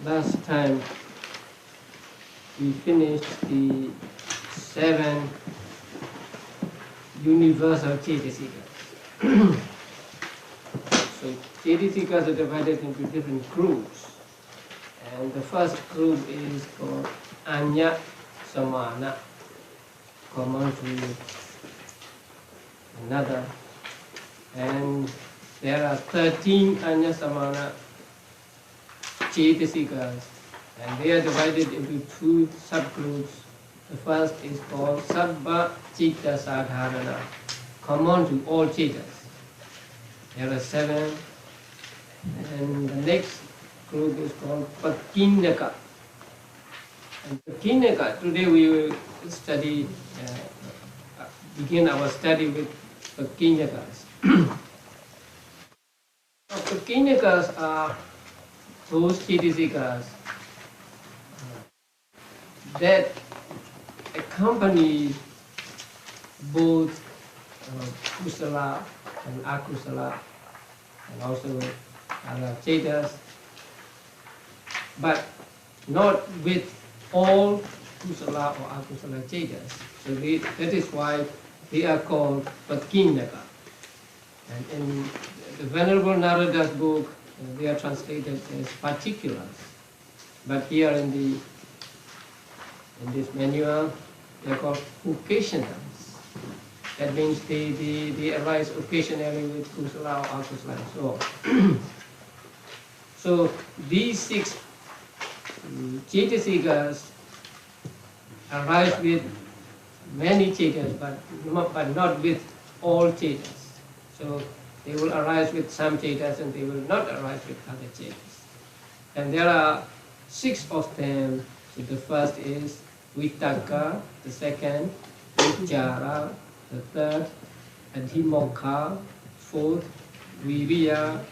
Last time we finished the 7 universal cetasikas. So cetasikas are divided into different groups, and the first group is called Anya Samana, common to another, and there are 13 Anya Samana cetasikas, and they are divided into 2 subgroups. The first is called Sabba Citta Sadharana, common to all citas. There are 7, and the next group is called Pakinaka. And Pakinaka, today we will study, begin our study with Pakinakas. Pakinakas are those cetasikas that accompany both kusala and akusala, and also other cetas, but not with all kusala or akusala cetas. So that is why they are called Pakinaka. And in the Venerable Narada's book, they are translated as particulars. But here in this manual, they are called occasionals. That means they arise occasionally with kusala or akusala and so on. So these 6 cetasikas arise with many cetas, but not with all cetas. So they will arise with some cetas and they will not arise with other cetas. And there are 6 of them. So the first is Vitaka, the second, Vichara, the third, Adhimokha, fourth, Viriya,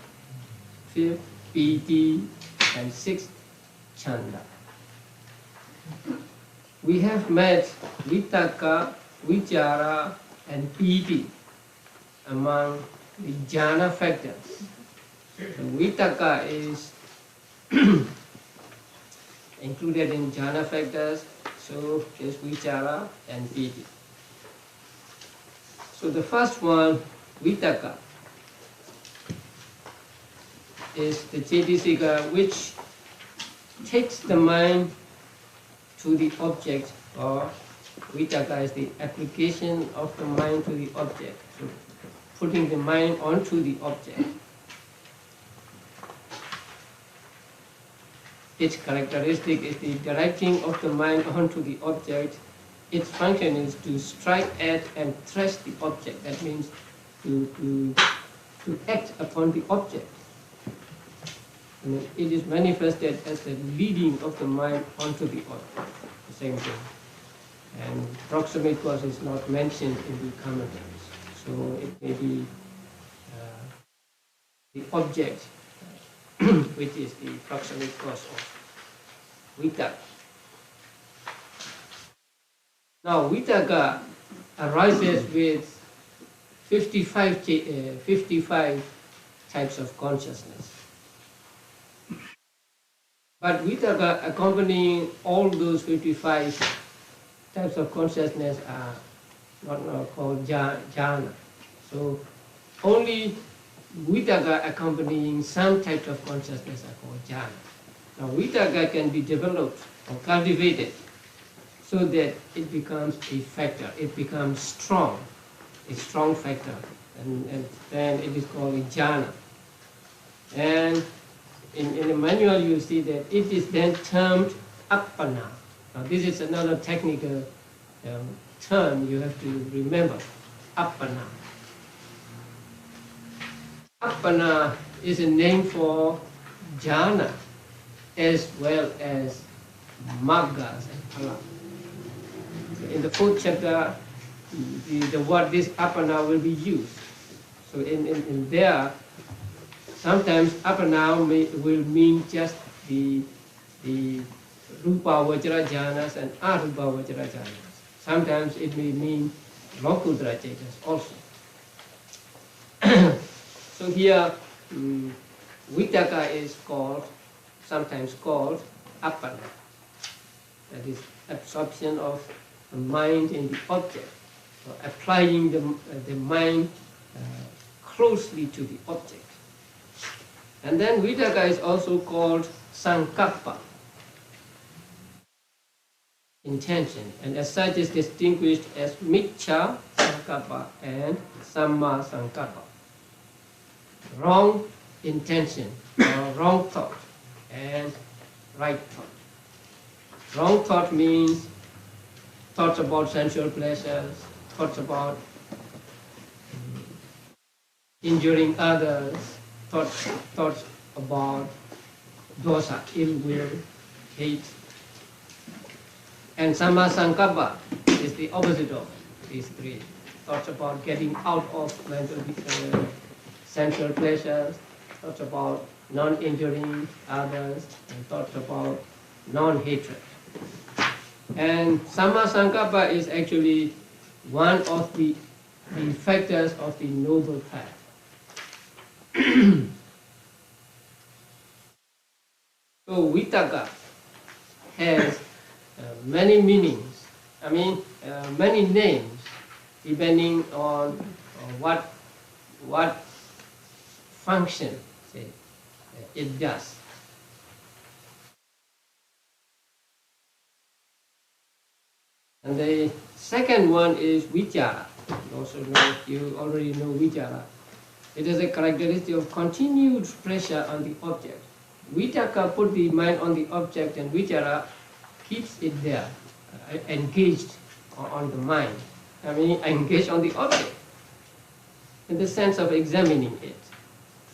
fifth, Piti, and sixth, Chanda. We have met Vitaka, Vichara, and Piti among the jhana factors. So Vitaka is included in jhana factors, so is Vichara and Piti. So the first one, Vitaka, is the cetasika which takes the mind to the object, or Vitaka is the application of the mind to the object. So putting the mind onto the object. Its characteristic is the directing of the mind onto the object. Its function is to strike at and trace the object. That means to act upon the object. And it is manifested as the leading of the mind onto the object. The same thing. And proximate cause is not mentioned in the commentaries. So it may be the object which is the proximate cause of Vitaka. Now Vitaka arises with 55 types of consciousness. But Vitaka accompanying all those 55 types of consciousness are not called jhana. So only Vitaka accompanying some types of consciousness are called jhana. Now Vitaka can be developed or cultivated so that it becomes a factor, it becomes strong, a strong factor, and then it is called a jhana. And in the manual you see that it is then termed appana. Now this is another technical term you have to remember, appana. Appana is a name for jhana as well as maggas and phala. In the 4th chapter, the word this appana will be used. So in there, sometimes up and now will mean just the Rupa Vajra jhanas and Arupa Vajra jhanas. Sometimes it may mean Lokudra jhanas also. So here, Vitaka is sometimes called Appana. That is absorption of the mind in the object, so applying the mind closely to the object. And then Vitaka is also called Sankappa, intention, and as such is distinguished as Miccha Sankappa and Samma Sankappa. Wrong intention or wrong thought and right thought. Wrong thought means thoughts about sensual pleasures, thoughts about injuring others, thoughts about dosa, ill will, hate. And Samma Sankappa is the opposite of these three. Thoughts about getting out of mental sensual pleasures, thoughts about non-injuring others, and thoughts about non-hatred. And Samma Sankappa is actually one of the factors of the noble path. So Vitaka has many meanings, many names, depending on what function it does. And the second one is vichara. You already know vichara. It is a characteristic of continued pressure on the object. Vitaka put the mind on the object, and vichara keeps it there, engaged on the mind. Engaged on the object, in the sense of examining it.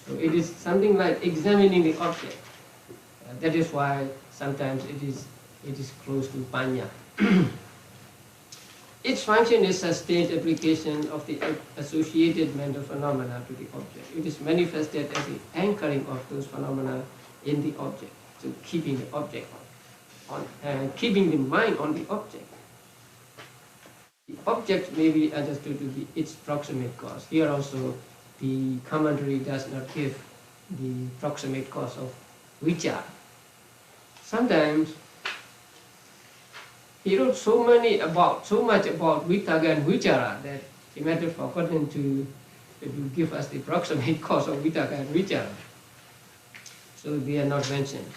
So it is something like examining the object. That is why sometimes it is close to panya. Its function is sustained application of the associated mental phenomena to the object. It is manifested as the anchoring of those phenomena in the object, so keeping the object keeping the mind on the object. The object may be understood to be its proximate cause. Here also, the commentary does not give the proximate cause of vichara. Sometimes he wrote so much about vitaka and vichara that he might have forgotten to give us the proximate cause of vitaka and vichara. So they are not mentioned.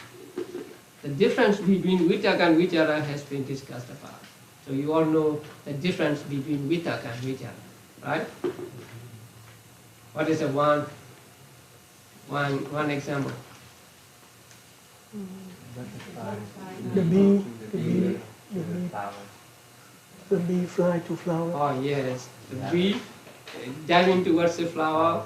The difference between vitaka and vichara has been discussed above. So you all know the difference between vitaka and vichara, right? What is one example? The bee fly to flower. Oh yes, the bee diving towards the flower.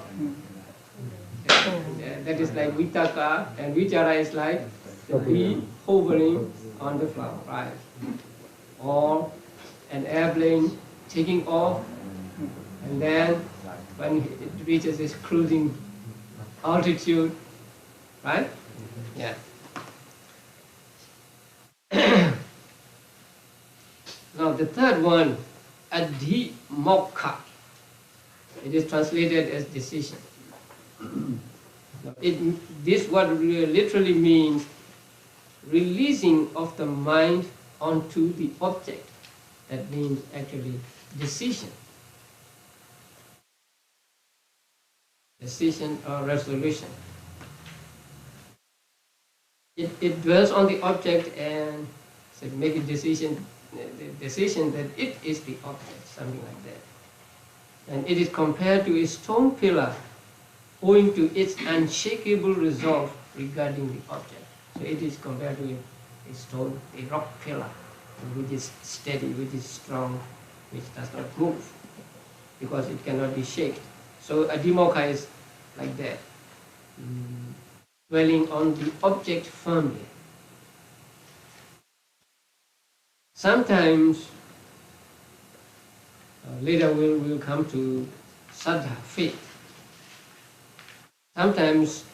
That is like vitaka, and vichara is like the bee hovering on the flower, right? Or an airplane taking off, and then when it reaches its cruising altitude, right? Yeah. Now the third one, Abhidhammattha. It is translated as decision. This word literally means releasing of the mind onto the object. That means actually decision. Decision or resolution. It dwells on the object and make a decision, the decision that it is the object, something like that. And it is compared to a stone pillar owing to its unshakable resolve regarding the object. So it is compared to a stone, a rock pillar, which is steady, which is strong, which does not move, because it cannot be shaken. So Abhidhammattha is like that, dwelling on the object firmly. Sometimes, later we'll come to Saddha, faith. Sometimes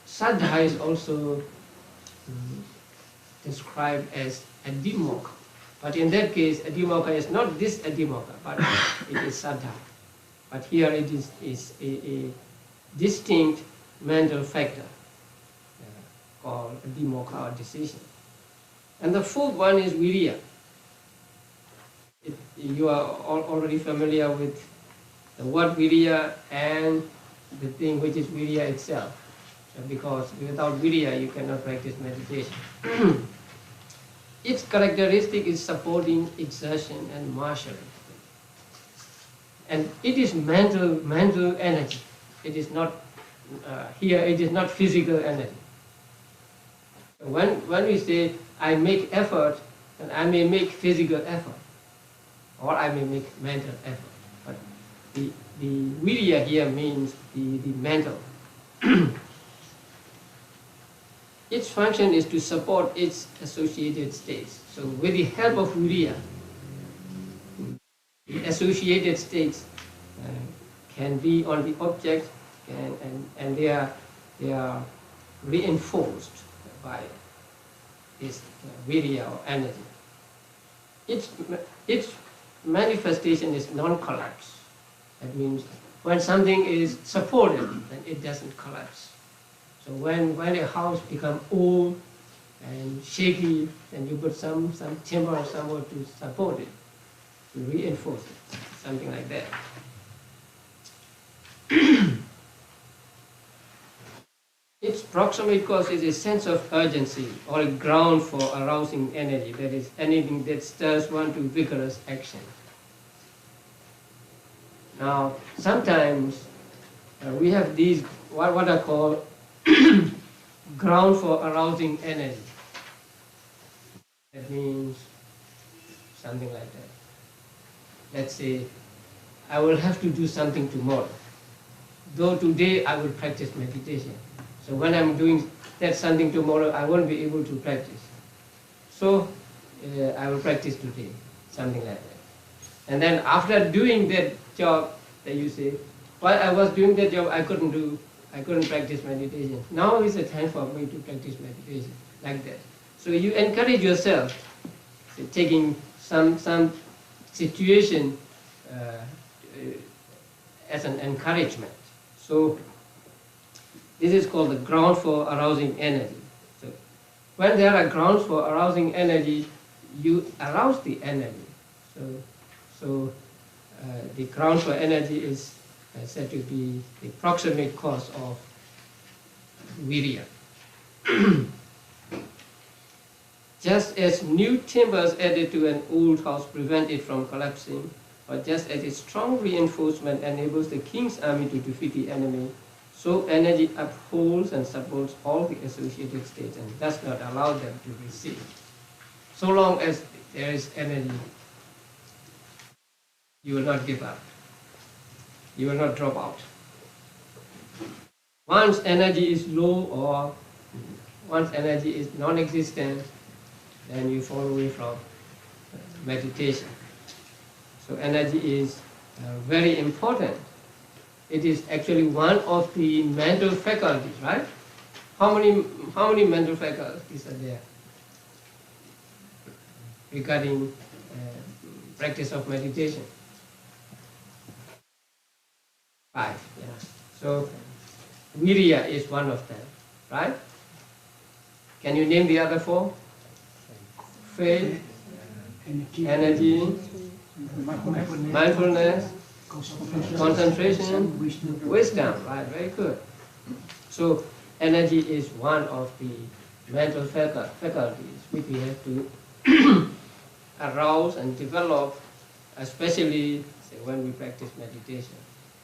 saddha is also described as adhimokha. But in that case, adhimokha is not this adhimokha, but it is saddha. But here it is a distinct mental factor called adhimokha or decision. And the fourth one is viriya. You are already familiar with the word viriya and the thing which is viriya itself. Because without viriya you cannot practice meditation. Its characteristic is supporting exertion and marshalling. And it is mental energy. It is not, here it is not physical energy. When we say, I make effort, and I may make physical effort, or I may make mental effort. But the viriya here means the mental. Its function is to support its associated states. So with the help of viriya, the associated states can be on the object and they are reinforced by this viriya or energy. Its manifestation is non-collapse. That means when something is supported, then it doesn't collapse. So when a house becomes old and shaky, then you put some timber or somewhere to support it, to reinforce it, something like that. Its proximate cause is a sense of urgency or a ground for arousing energy, that is, anything that stirs one to vigorous action. Now, sometimes we have these, what are called ground for arousing energy. That means something like that. Let's say, I will have to do something tomorrow. Though today I will practice meditation. So when I'm doing that something tomorrow, I won't be able to practice. So I will practice today, something like that. And then after doing that job, that you say, while I was doing that job, I couldn't practice meditation. Now is the time for me to practice meditation, like that. So you encourage yourself, taking some situation as an encouragement. So this is called the ground for arousing energy. So when there are grounds for arousing energy, you arouse the energy. So the ground for energy is said to be the proximate cause of viriya. Just as new timbers added to an old house prevent it from collapsing, or just as a strong reinforcement enables the king's army to defeat the enemy, so energy upholds and supports all the associated states and does not allow them to recede. So long as there is energy, you will not give up. You will not drop out. Once energy is low or once energy is non-existent, then you fall away from meditation. So energy is very important. It is actually one of the mental faculties, right? How many mental faculties are there regarding practice of meditation? 5, yeah. So viriya is one of them, right? Can you name the other 4? Faith, energy, mindfulness, concentration, wisdom, right? Very good. So energy is one of the mental faculties which we have to arouse and develop, especially when we practice meditation.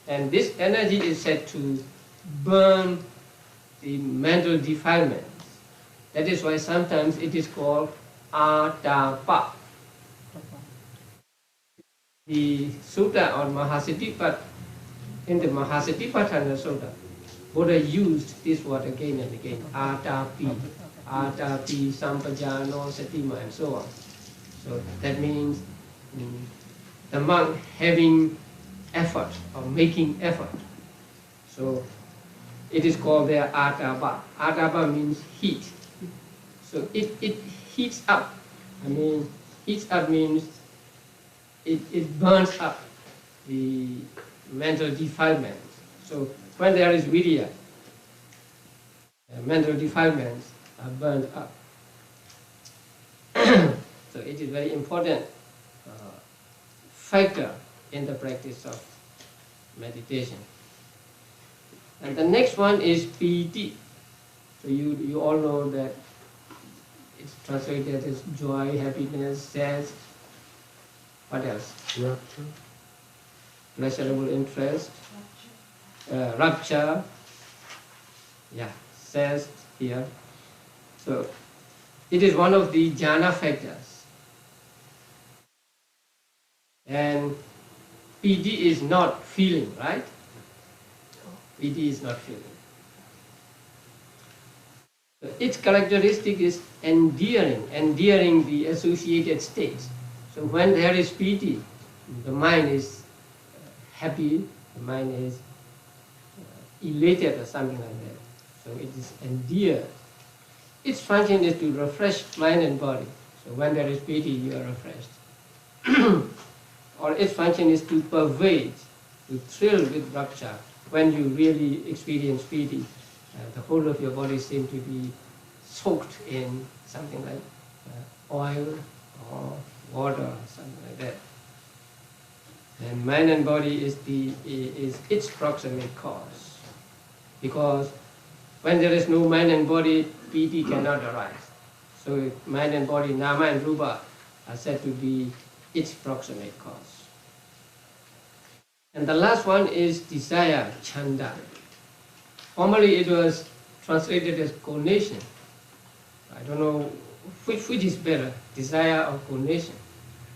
And this energy is said to burn the mental defilements. That is why sometimes it is called atapa. The sutta on Mahasatipatthana, in the Mahasatipatthana sutta, Buddha used this word again and again, atapi, sampajano, satima, and so on. So that means the monk having effort or making effort. So It is called their atapa. Atapa means heat. So it heats up. I mean, heats up means it burns up the mental defilements. So when there is virya, mental defilements are burned up. So it is very important factor in the practice of meditation. And the next one is piti. So you all know that it's translated as joy, happiness, zest. What else? Rapture. Pleasurable interest, rapture. Yeah, zest here. So it is one of the jhana factors. And PD is not feeling, right? PD is not feeling. So its characteristic is endearing the associated states. So when there is piti, the mind is happy, the mind is elated or something like that. So it is endeared. Its function is to refresh mind and body. So when there is piti, you are refreshed. Or its function is to pervade, to thrill with rapture. When you really experience piti, the whole of your body seems to be soaked in something like oil or water or something like that. And mind and body is its proximate cause. Because when there is no mind and body, piti cannot arise. So mind and body, nama and rupa, are said to be its proximate cause. And the last one is desire, chanda. Formerly it was translated as conation. I don't know which is better, desire or conation.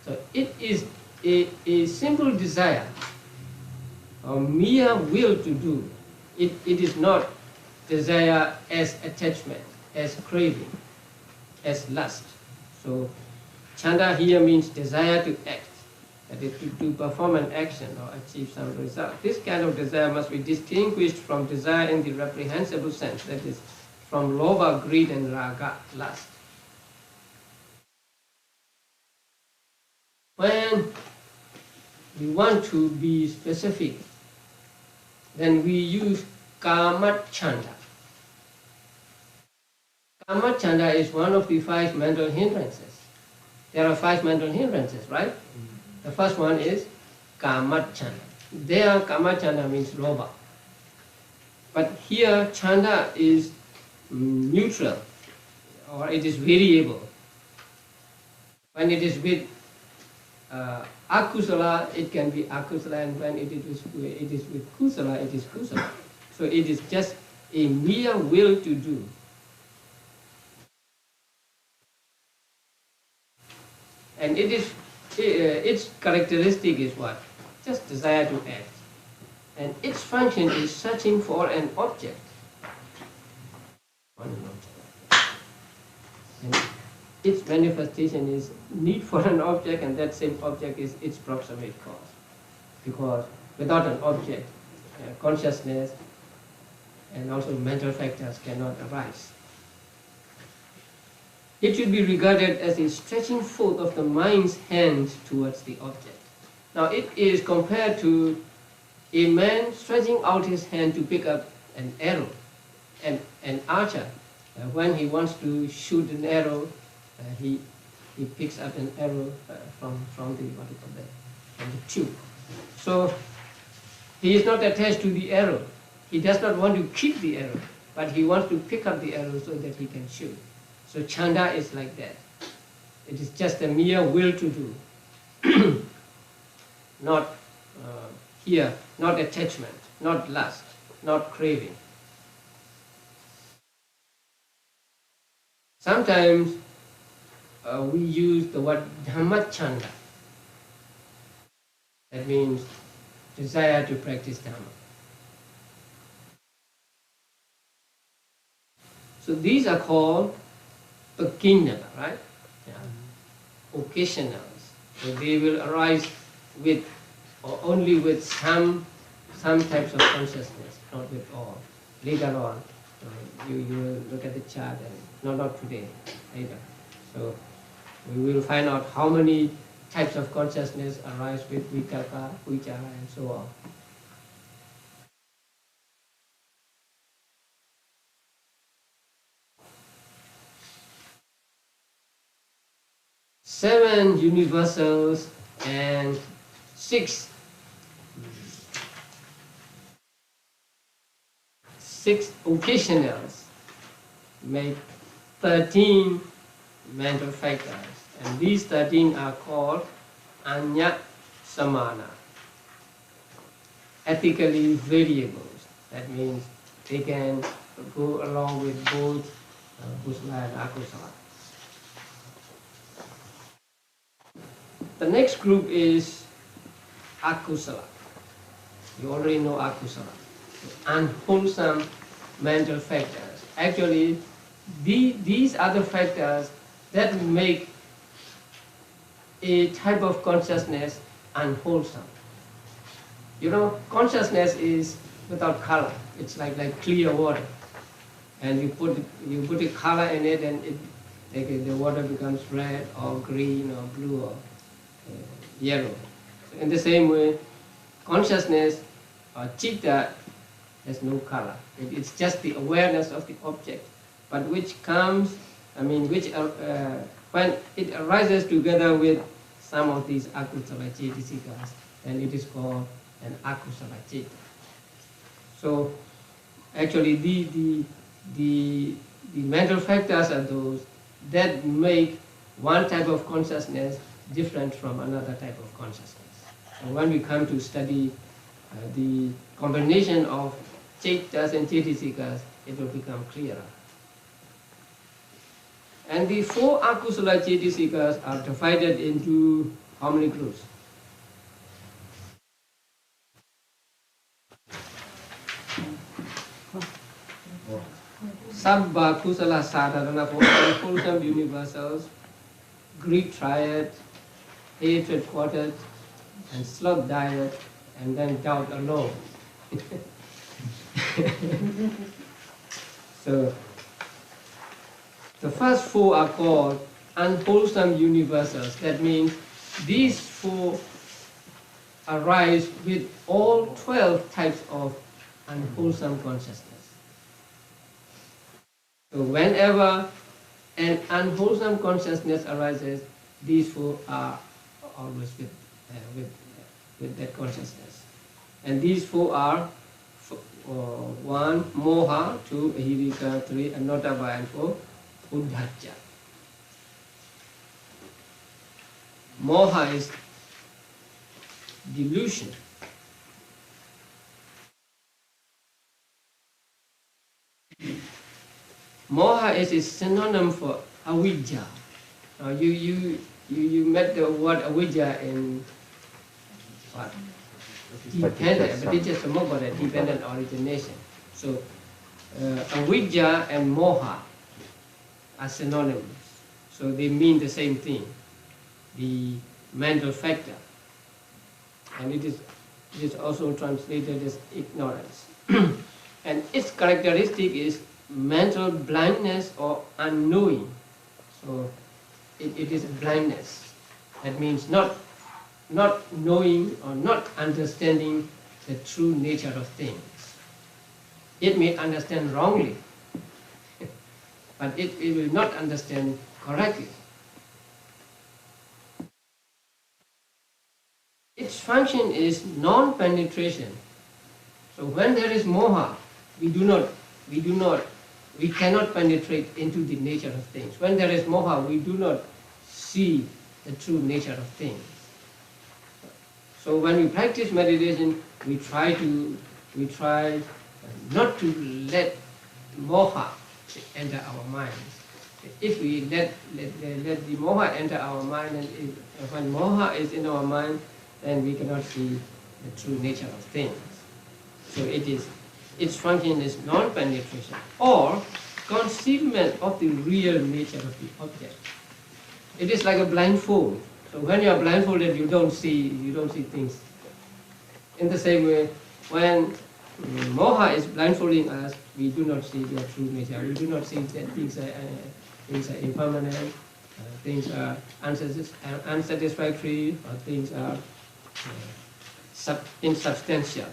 So it is a simple desire, a mere will to do. It is not desire as attachment, as craving, as lust. So chanda here means desire to act, that is to perform an action or achieve some result. This kind of desire must be distinguished from desire in the reprehensible sense, that is from lobha, greed and raga, lust. When we want to be specific, then we use kama chanda. Kama chanda is one of the 5 mental hindrances. There are 5 mental hindrances, right? The first one is kama chanda. There, kama chanda means lobha. But here, chanda is neutral, or it is variable. When it is with akusala, it can be akusala, and when it is with kusala, it is kusala. So it is just a mere will to do. And it is its characteristic is what? Just desire to act. And its function is searching for an object. And its manifestation is need for an object, and that same object is its proximate cause. Because without an object, consciousness and also mental factors cannot arise. It should be regarded as a stretching forth of the mind's hand towards the object. Now it is compared to a man stretching out his hand to pick up an arrow. And an archer, when he wants to shoot an arrow, he picks up an arrow from the tube. So he is not attached to the arrow. He does not want to keep the arrow, but he wants to pick up the arrow so that he can shoot. So chanda is like that. It is just a mere will to do. Not here, not attachment, not lust, not craving. Sometimes we use the word Dhamma-chanda. That means desire to practice Dhamma. So these are called pakinnaka, right? Yeah. Occasionals. So they will arise with or only with some types of consciousness, not with all. later on. You will look at the chart, and not today, later. So we will find out how many types of consciousness arise with vikalpa, vichara, and so on. Seven universals and six occasionals make 13 mental factors, and these 13 are called anya samana, ethically variables. That means they can go along with both kusala and akusala. The next group is akusala. You already know akusala, unwholesome mental factors. Actually, these are the factors that make a type of consciousness unwholesome. You know, consciousness is without color. It's like clear water, and you put a color in it, and the water becomes red or green or blue or yellow. So in the same way, consciousness or citta has no color. It's just the awareness of the object, but which comes, when it arises together with some of these akusala cetasikas, then it is called an akusala citta. So actually the mental factors are those that make one type of consciousness different from another type of consciousness. And when we come to study the combination of cettas and cetasikas, it will become clearer. And the four akusala cetasikas are divided into how many groups? Sabba kusala sadharana, for unwholesome universals, Greek triad, hatred quartet, and sloth diet, and then doubt alone. So the first four are called unwholesome universals. That means these four arise with all 12 types of unwholesome consciousness. So whenever an unwholesome consciousness arises, these four are always with that consciousness. And these four are 1, moha, 2, ahirika, 3, anotaba, and 4, uddhacca. Moha is delusion. Moha is a synonym for avidya. You met the word avidya in what? Dependent, but it's just a mobile dependent origination. So avidya and moha are synonymous. So they mean the same thing, the mental factor. And it is also translated as ignorance. And its characteristic is mental blindness or unknowing. So it is blindness. That means not knowing or not understanding the true nature of things. It may understand wrongly, but it will not understand correctly. Its function is non-penetration. So when there is moha, we cannot penetrate into the nature of things. When there is moha, we do not see the true nature of things. So when we practice meditation, we try not to let moha enter our minds. If we let the moha enter our mind, and when moha is in our mind, then we cannot see the true nature of things. So its function is non-penetration or concealment of the real nature of the object. It is like a blindfold. So when you are blindfolded, you don't see things. In the same way, when moha is blindfolding us. We do not see their true nature. We do not see that things are impermanent, things are unsatisfactory, or things are insubstantial.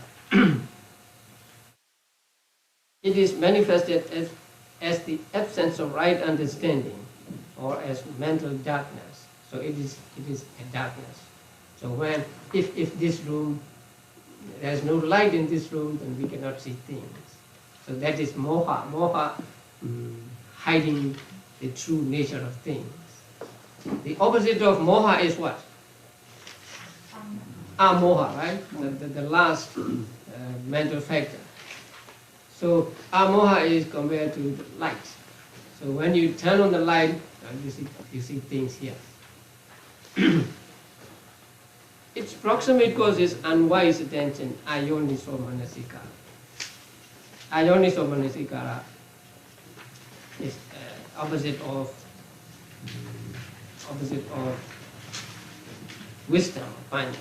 It is manifested as the absence of right understanding, or as mental darkness. So it is a darkness. So if this room, there is no light in this room, then we cannot see things. So that is moha. Moha hiding the true nature of things. The opposite of moha is what? Amoha, right? The last mental factor. So amoha is compared to the light. So when you turn on the light, you see things here. Its proximate cause is unwise attention, ayoniso manasikara. Ayoniso manasikara is opposite of wisdom, finding.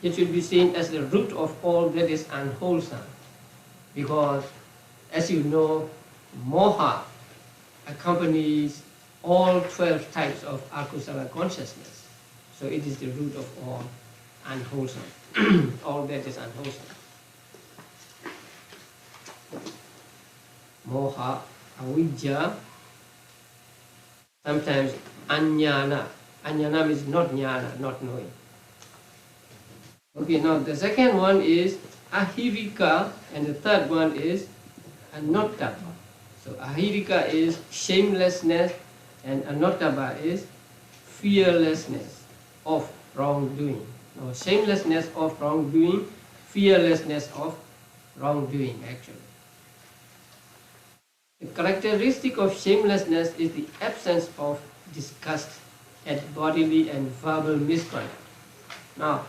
It should be seen as the root of all that is unwholesome, because, as you know, moha accompanies all 12 types of akusala consciousness. So it is the root of all unwholesome, all that is unwholesome. Moha, avijja, sometimes anyana. Anyana means not jnana, not knowing. Okay, now the second one is ahirika, and the third one is anottava. So ahirika is shamelessness, and anottava is fearlessness of wrongdoing. Now, shamelessness of wrongdoing, fearlessness of wrongdoing, actually. The characteristic of shamelessness is the absence of disgust at bodily and verbal misconduct. Now,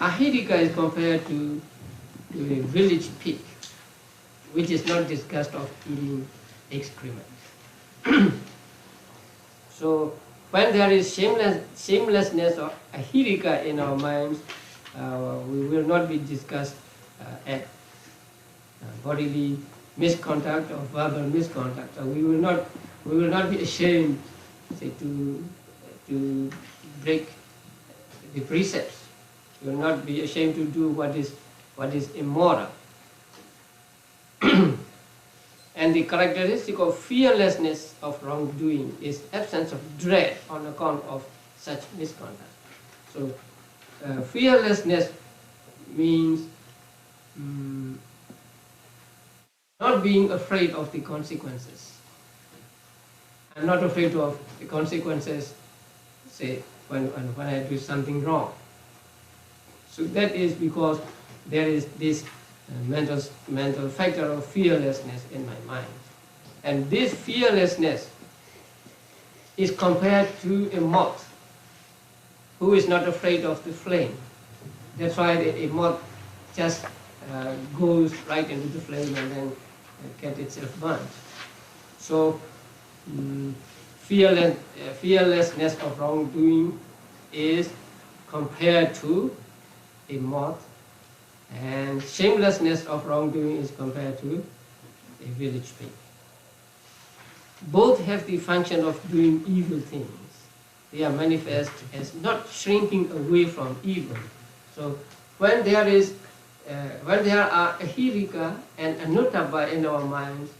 ahirika is compared to a village pig, which is not disgust of eating excrement. So, when there is shamelessness or ahirika in our minds, we will not be disgust at bodily misconduct or verbal misconduct. So we will not be ashamed, say, to break the precepts. We will not be ashamed to do what is immoral. And the characteristic of fearlessness of wrongdoing is absence of dread on account of such misconduct. So fearlessness means not being afraid of the consequences. I'm not afraid of the consequences, say, when I do something wrong. So that is because there is this mental factor of fearlessness in my mind. And this fearlessness is compared to a moth who is not afraid of the flame. That's why a moth just goes right into the flame and then gets itself burnt. So fearlessness of wrongdoing is compared to a moth, and shamelessness of wrongdoing is compared to a village pig. Both have the function of doing evil things. They are manifest as not shrinking away from evil. So when there are ahirika and anuttava in our minds,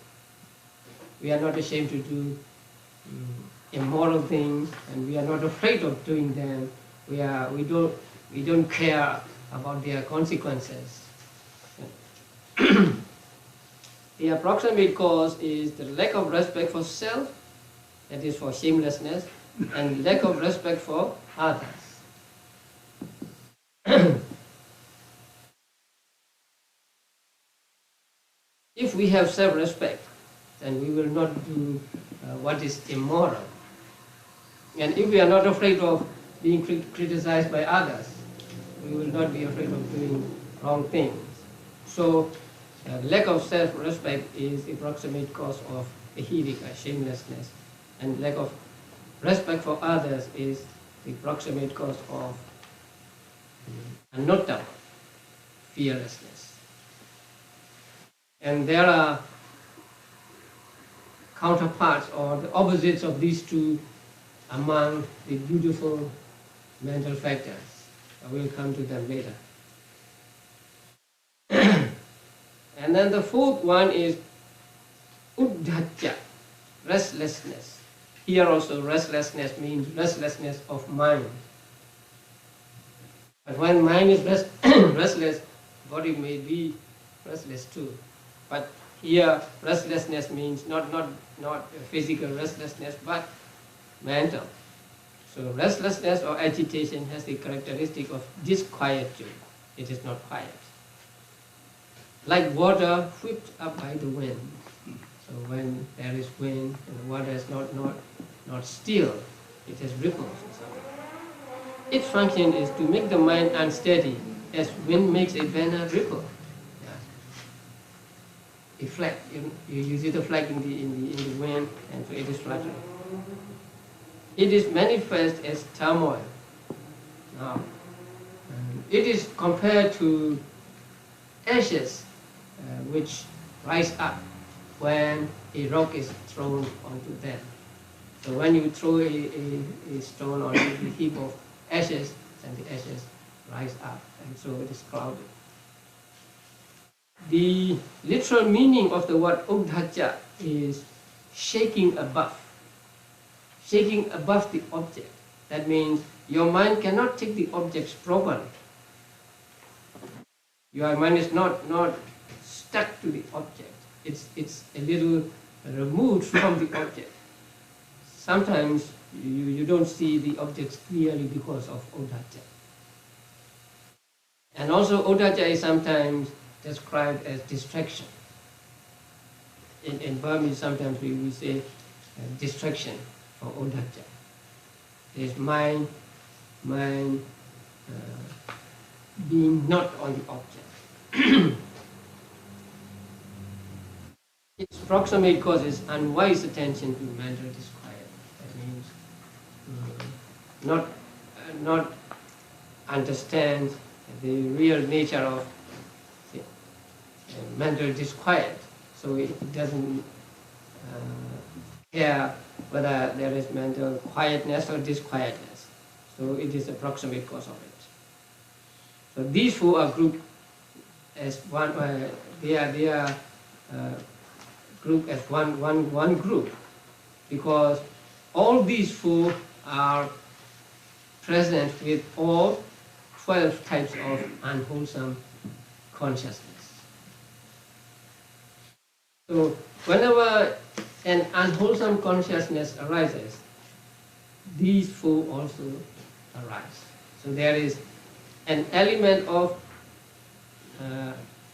we are not ashamed to do immoral things, and we are not afraid of doing them. We don't care about their consequences. The approximate cause is the lack of respect for self, that is for shamelessness, and lack of respect for others. If we have self-respect, then we will not do what is immoral. And if we are not afraid of being criticized by others, we will not be afraid of doing wrong things. So, lack of self-respect is the approximate cause of ahirika, shamelessness, and lack of respect for others is the approximate cause of anuttava, fearlessness. And there are counterparts or the opposites of these two among the beautiful mental factors. I will come to them later. And then the fourth one is uddhacca, restlessness. Here also restlessness means restlessness of mind. But when mind is restless, body may be restless too. But here restlessness means not physical restlessness, but mental. So restlessness or agitation has the characteristic of disquietude. It is not quiet. Like water whipped up by the wind. So when there is wind and the water is not still, it has ripples or something. Its function is to make the mind unsteady, as wind makes a banner ripple. A flag, you see the flag in the wind, and so it is fluttering. It is manifest as turmoil. Now, it is compared to ashes which rise up when a rock is thrown onto them. So when you throw a stone onto a heap of ashes, then the ashes rise up, and so it is clouded. The literal meaning of the word uddhacca is shaking above the object. That means your mind cannot take the objects properly. Your mind is not stuck to the object. It's a little removed from the object. Sometimes you don't see the objects clearly because of uddhacca. And also uddhacca is sometimes described as distraction. In Burmese sometimes we say distraction for uddhacca. There is mind being not on the object. Its proximate cause is unwise attention to mental disquiet. That means not understand the real nature of mental disquiet. So it doesn't care whether there is mental quietness or disquietness. So it is a proximate cause of it. So these four are grouped as one. They are grouped as one group, because all these four are present with all 12 types of unwholesome consciousness. So whenever an unwholesome consciousness arises, these four also arise. So there is an element of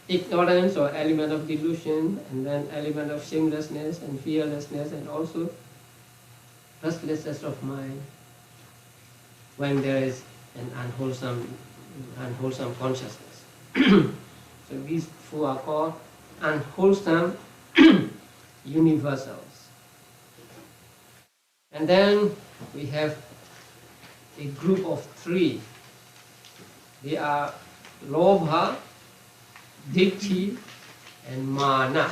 ignorance or element of delusion, and then element of shamelessness and fearlessness, and also restlessness of mind when there is an unwholesome consciousness. So these four are called unwholesome universals. And then we have a group of three. They are lobha, ditthi, and mana.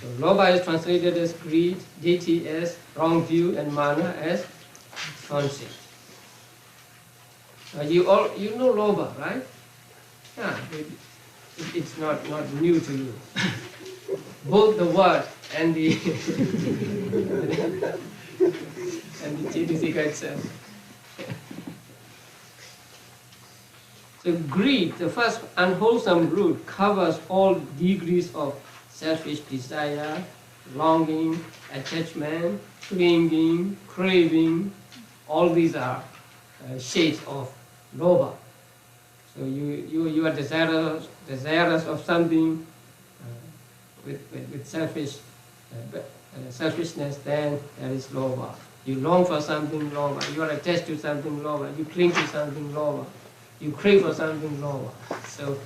So lobha is translated as greed, ditthi as wrong view, and mana as conceit. You know lobha, right? Yeah, it's not new to you. Both the word and the and the Chitisika itself. So greed, the first unwholesome root, covers all degrees of selfish desire, longing, attachment, clinging, craving. All these are shades of lobha. So you are desirous of something with selfishness, then there is lobha. You long for something, lobha. You are attached to something, lobha. You cling to something, lobha. You crave for something, lobha. So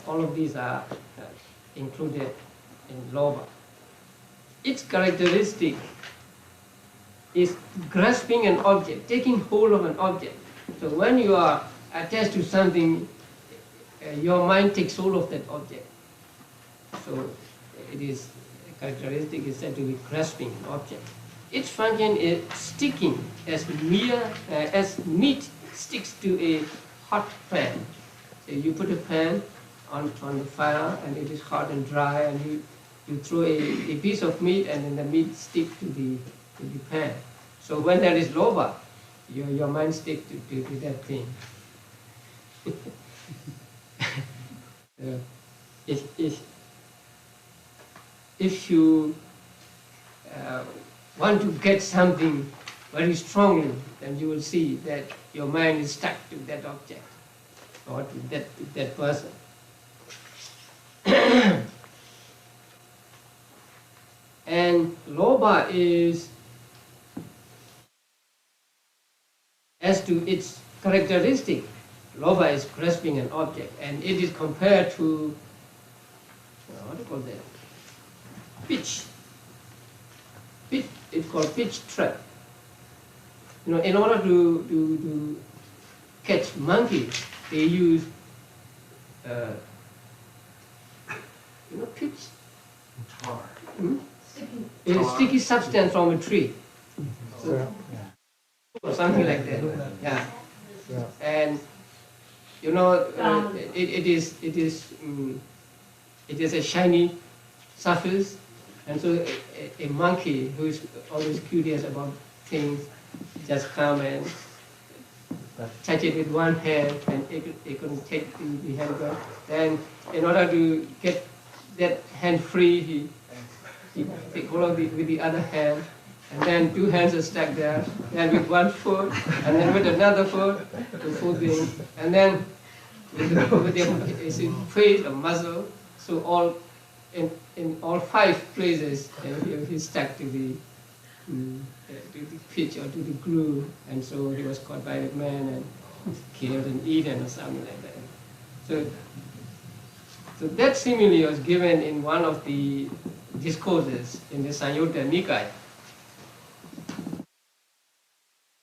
all of these are included in lobha. Its characteristic is grasping an object, taking hold of an object. So when you are attached to something, your mind takes hold of that object. So it is characteristic is said to be grasping an object. Its function is sticking as meat sticks to a hot pan. So you put a pan on the fire and it is hot and dry, and you throw a piece of meat and then the meat sticks to the pan. So when there is lobha, your mind sticks to that thing. If you want to get something very strongly, then you will see that your mind is stuck to that object or to that person. And lobha is, as to its characteristic, lobha is grasping an object, and it is compared to, what do you call that? Pitch. It's called pitch trap. You know, in order to catch monkeys, they use, pitch. Tar. It's a sticky substance from a tree. So, or something like that. Yeah. And it is a shiny surface, and so a monkey who is always curious about things just come and touch it with one hand, and it can take the handgun. Then in order to get that hand free, he take hold of it with the other hand, and then two hands are stuck there, then with one foot, and then with another foot, the full thing, and then with the face or muzzle, so all in all 5 places he's stuck to the pitch or to the glue, and so he was caught by the man and killed and eaten or something like that. So that simile was given in one of the discourses in the Samyutta Nikaya.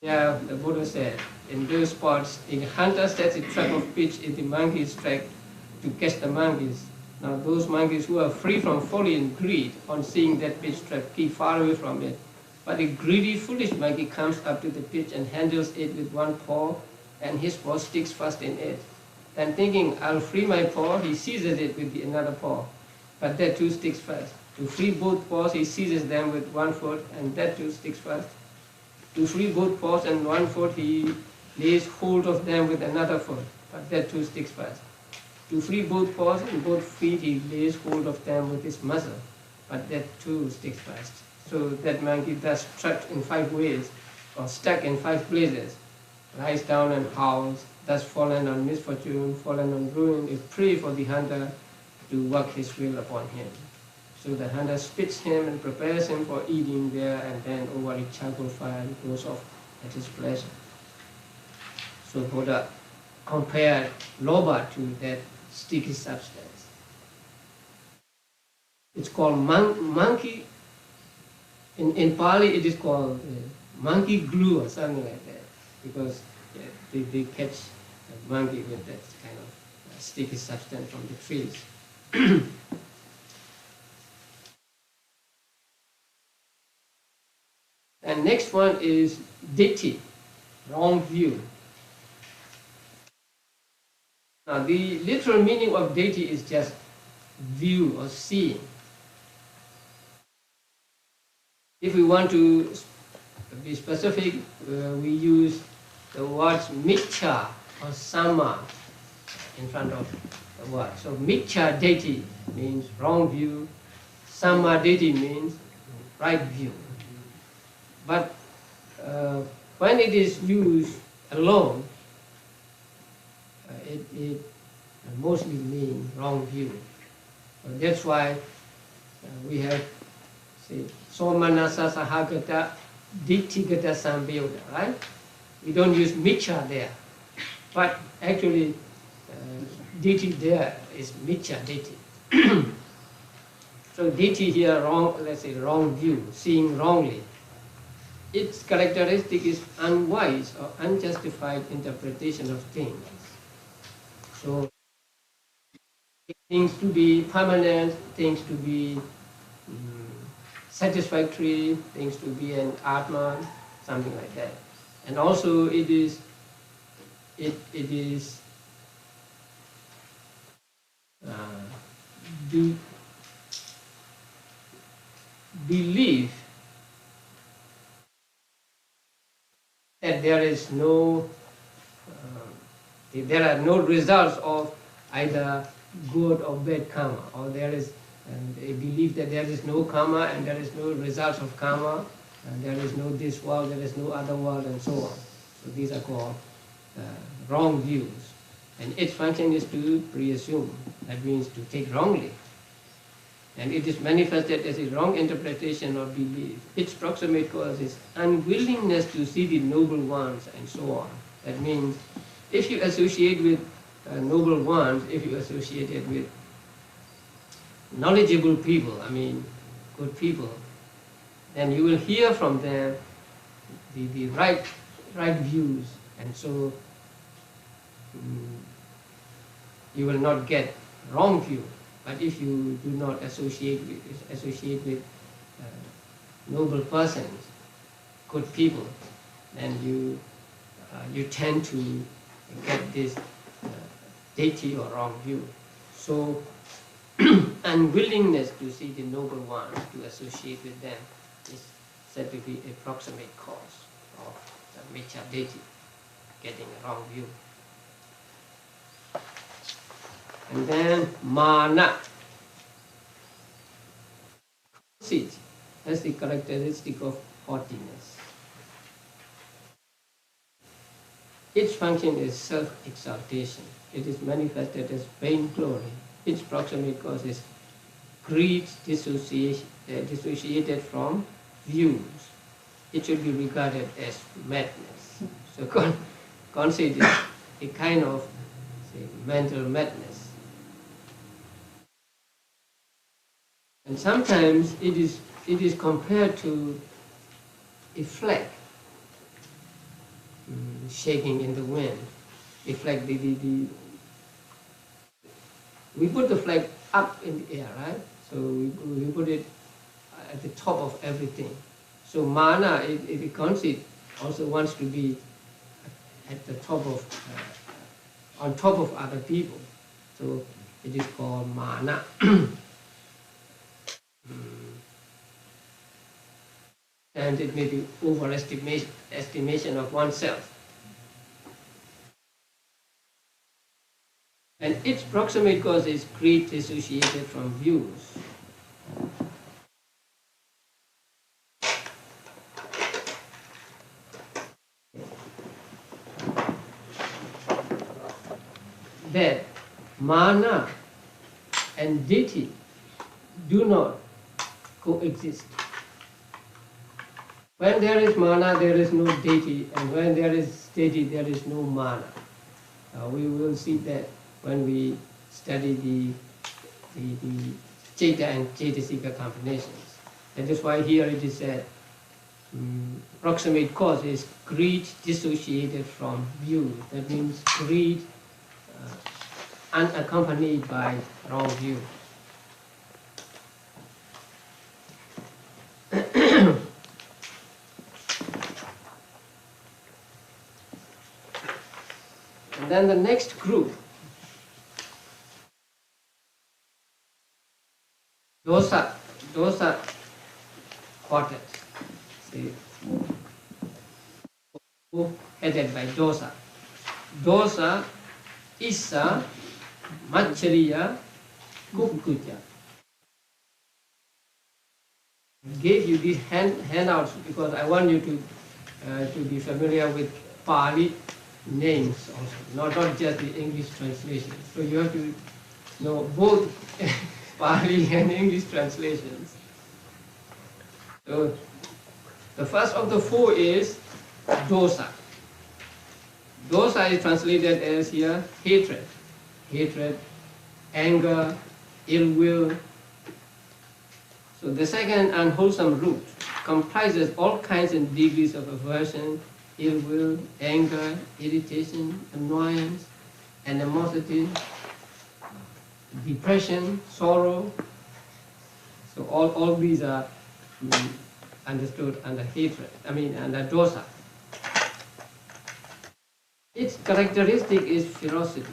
Yeah, the Buddha said, in those spots, a hunter sets a trap of pitch in the monkey's track to catch the monkeys. Now those monkeys who are free from folly and greed, on seeing that pitch trap, keep far away from it. But a greedy, foolish monkey comes up to the pitch and handles it with one paw, and his paw sticks fast in it. Then thinking, I'll free my paw, he seizes it with another paw, but that too sticks fast. To free both paws, he seizes them with one foot, and that too sticks fast. To free both paws and one foot, he lays hold of them with another foot, but that too sticks fast. To free both paws and both feet, he lays hold of them with his muzzle, but that too sticks fast. So that monkey, thus trapped in 5 ways, or stuck in 5 places, lies down and howls, thus fallen on misfortune, fallen on ruin, a prey for the hunter to work his will upon him. So the hunter spits him and prepares him for eating there, and then over a charcoal fire he goes off at his pleasure. So Buddha compared lobha to that sticky substance. It's called monkey. In Pali it is called monkey glue or something like that, because they catch a monkey with that kind of sticky substance from the trees. And next one is ditthi, wrong view. Now the literal meaning of ditthi is just view or seeing. If we want to be specific, we use the words miccha or sama in front of the word. So miccha ditthi means wrong view, sama ditthi means right view. But when it is used alone, it mostly means wrong view. That's why we have, say, somanasa sahagata ditthigata sambayutta, right? We don't use miccha there, but actually ditthi there is miccha ditthi. So ditthi here, wrong, let's say wrong view, seeing wrongly. Its characteristic is unwise or unjustified interpretation of things. So things to be permanent, things to be satisfactory, things to be an Atma, something like that. And also it is belief that there is no, there are no results of either good or bad karma, or there is a belief that there is no karma and there is no results of karma, and there is no this world, there is no other world, and so on. So these are called wrong views. And its function is to preassume, that means to take wrongly. And it is manifested as a wrong interpretation of belief. Its proximate cause is unwillingness to see the noble ones, and so on. That means if you associate with noble ones, if you associate it with knowledgeable people, I mean good people, then you will hear from them the right views, and so you will not get wrong view. But if you do not associate with noble persons, good people, then you tend to get this deity or wrong view. So unwillingness to see the noble ones, to associate with them, is said to be a proximate cause of the Mithya deity, getting a wrong view. And then mana. Conceit has the characteristic of haughtiness. Its function is self-exaltation. It is manifested as vainglory. Its proximate cause is greed dissociated from views. It should be regarded as madness. So conceit is a kind of, say, mental madness. And sometimes it is compared to a flag shaking in the wind. A flag, we put the flag up in the air, right? So we put it at the top of everything. So mana, the conceit, also wants to be at the top of, on top of other people. So it is called mana. And it may be overestimation of oneself. And its proximate cause is greed dissociated from views. That mana and deity do not coexist. When there is mana, there is no deity, and when there is deity, there is no mana. We will see that when we study the Ceta and Cetasika combinations. That is why here it is said, proximate cause is greed dissociated from view. That means greed unaccompanied by wrong view. And then the next group, dosa quartet, headed by dosa. Dosa, Issa, Machariya, Kukkuja. I gave you these handouts because I want you to be familiar with Pali names also, not just the English translation. So you have to know both Pali and English translations. So the first of the four is dosa. Dosa is translated as here hatred. Hatred, anger, ill will. So the second unwholesome root comprises all kinds and degrees of aversion, ill will, anger, irritation, annoyance, animosity, depression, sorrow. So all these are understood under hatred, under dosa. Its characteristic is ferocity.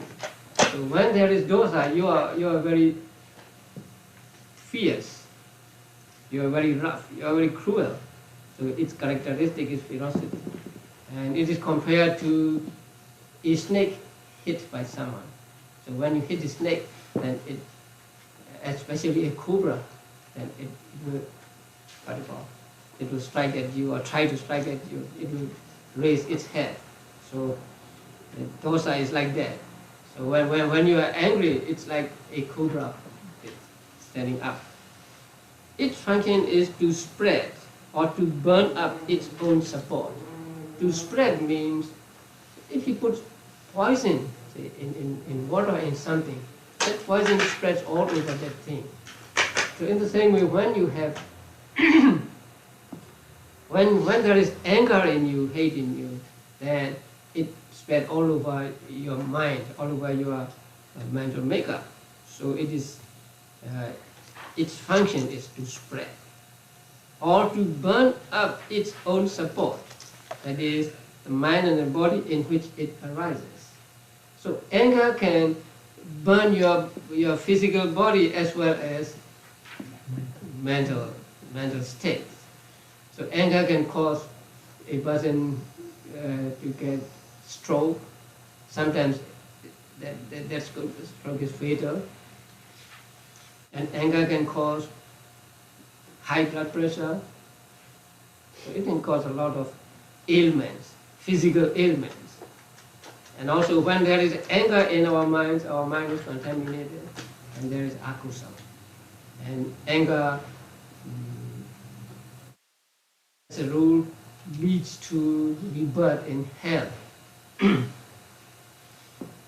So when there is dosa, you are very fierce, you are very rough, you are very cruel. So its characteristic is ferocity. And it is compared to a snake hit by someone. So when you hit a snake, then especially a cobra, then it will cut it off. It will strike at you or try to strike at you. It will raise its head. So the dosa is like that. So when you are angry, it's like a cobra standing up. Its function is to spread or to burn up its own support. To spread means if you put poison, say, in water in something, that poison spreads all over that thing. So in the same way, when you have, when there is anger in you, hate in you, then it spread all over your mind, all over your mental makeup. So it is, its function is to spread or to burn up its own support. That is, the mind and the body in which it arises. So anger can burn your physical body as well as mental state. So anger can cause a person to get stroke. Sometimes that stroke is fatal. And anger can cause high blood pressure. So it can cause a lot of ailments, physical ailments. And also when there is anger in our mind is contaminated, and there is akusala. And anger, as a rule, leads to rebirth in hell.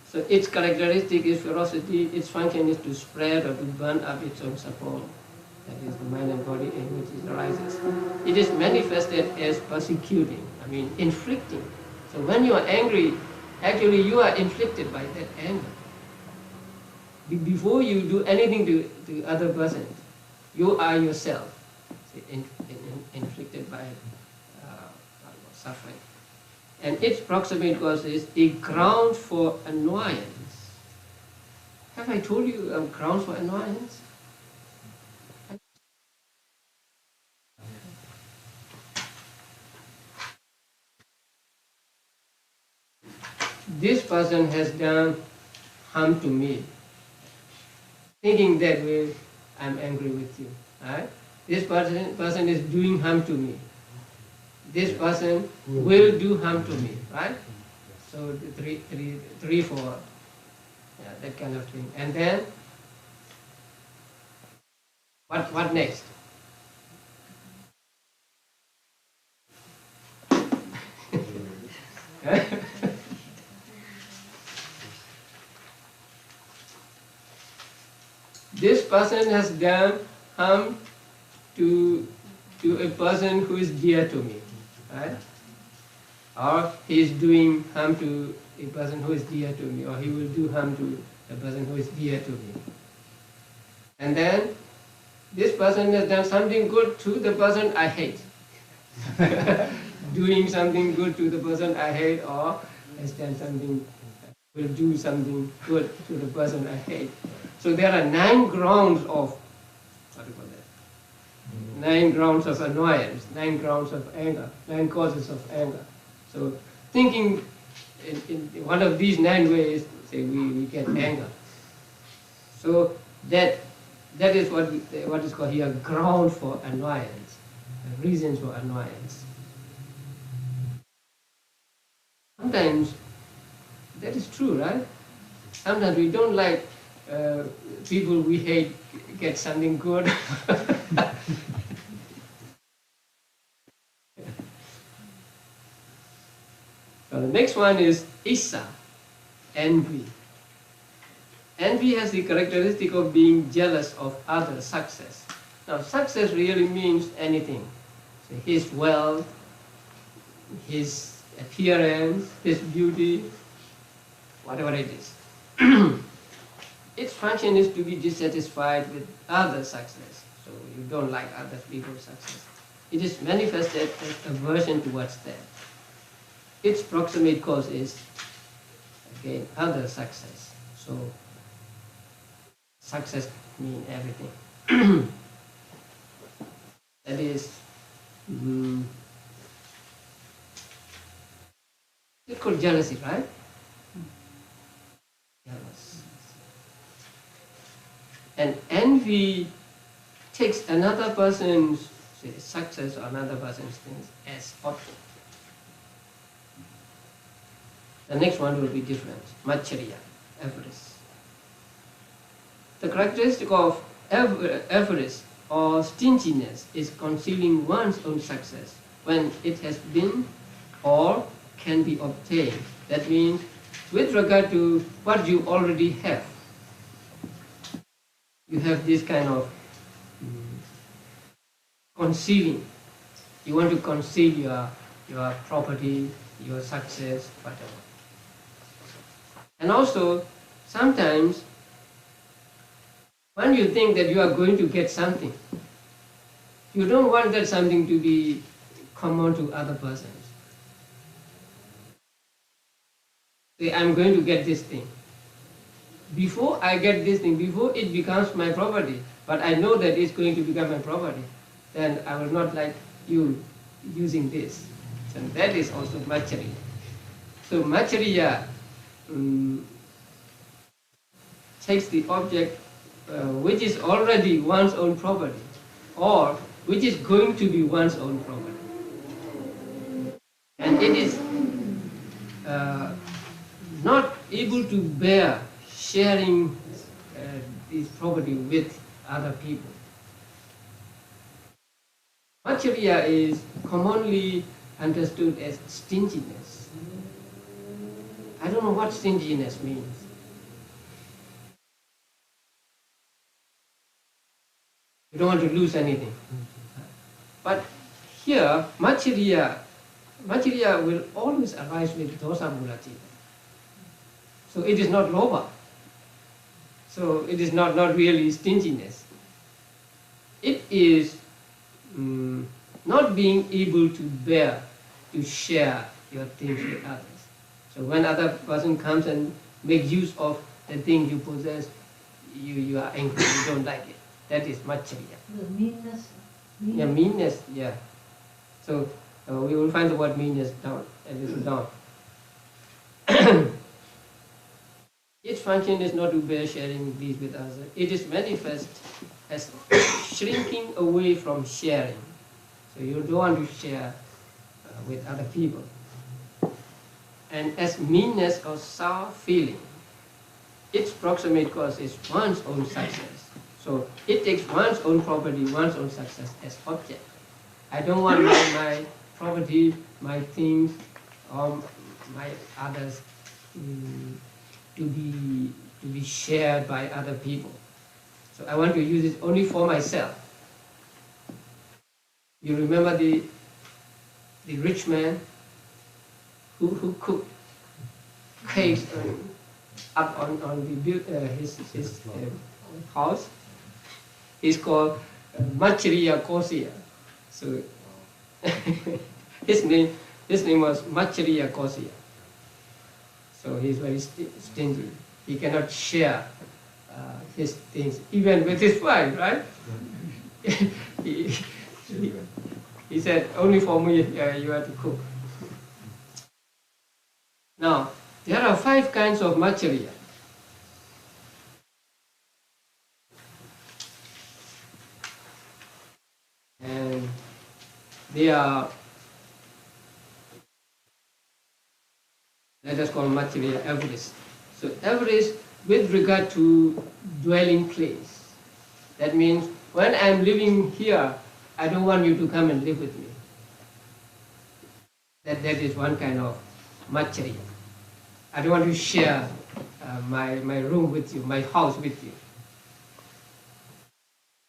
So its characteristic is ferocity, its function is to spread or to burn up its own support. That is the mind and body in which it arises. It is manifested as persecuting, inflicting. So when you are angry, actually you are inflicted by that anger. Before you do anything to other person, you are yourself inflicted by suffering. And its proximate cause is a ground for annoyance. Have I told you a ground for annoyance? This person has done harm to me. Thinking that way, I'm angry with you. Right? This person is doing harm to me. This person will do harm to me, right? So the three, four, that kind of thing. And then, what next? This person has done harm to a person who is dear to me. Right? Or he is doing harm to a person who is dear to me, or he will do harm to a person who is dear to me. And then this person has done something good to the person I hate. Doing something good to the person I hate, or has done something, will do something good to the person I hate. So there are 9 grounds of, what do you call that? 9 grounds of annoyance, 9 grounds of anger, 9 causes of anger. So thinking in one of these 9 ways, say we get anger. So that is what is called here ground for annoyance, reasons for annoyance. Sometimes that is true, right? Sometimes we don't like people we hate get something good. So the next one is Issa, envy. Envy has the characteristic of being jealous of others' success. Now success really means anything. So his wealth, his appearance, his beauty, whatever it is. its function is to be dissatisfied with other success. So you don't like other people's success. It is manifested as aversion towards that. Its proximate cause is, again, other success. So success means everything. That is, it's called jealousy, right? Jealous. And envy takes another person's success or another person's things as object. The next one will be different. Maccharya, avarice. The characteristic of avarice or stinginess is concealing one's own success when it has been or can be obtained. That means with regard to what you already have. You have this kind of concealing. You want to conceal your property, your success, whatever. And also, sometimes, when you think that you are going to get something, you don't want that something to be common to other persons. Say, I'm going to get this thing. Before I get this thing, before it becomes my property, but I know that it's going to become my property, then I will not like you using this. So that is also Maccharya. So Maccharya takes the object which is already one's own property, or which is going to be one's own property. And it is not able to bear sharing this property with other people. Maccharya is commonly understood as stinginess. I don't know what stinginess means. You don't want to lose anything. But here, Maccharya will always arise with dosa mulati. So it is not lobha. So it is not really stinginess. It is not being able to bear, to share your things with others. So when other person comes and make use of the thing you possess, you are angry, you don't like it. That is Maccharya. The meanness. Yeah, meanness, yeah. So we will find the word meanness down, a little down. Its function is not to bear sharing these with others. It is manifest as shrinking away from sharing. So you don't want to share with other people. And as meanness or sour feeling, its proximate cause is one's own success. So it takes one's own property, one's own success as object. I don't want my property, my things, or my others to be shared by other people. So I want to use it only for myself. You remember the rich man who cooked cakes up on his house? He's called Maccharya Kosya. So his name was Maccharya Kosya. So he's very stingy. He cannot share his things, even with his wife, right? he said, only for me you have to cook. Now, there are 5 kinds of Maccharya. And they are, let us call Maccharya avarice. So avarice with regard to dwelling place. That means when I am living here, I don't want you to come and live with me. That is one kind of Maccharya. I don't want to share my room with you, my house with you.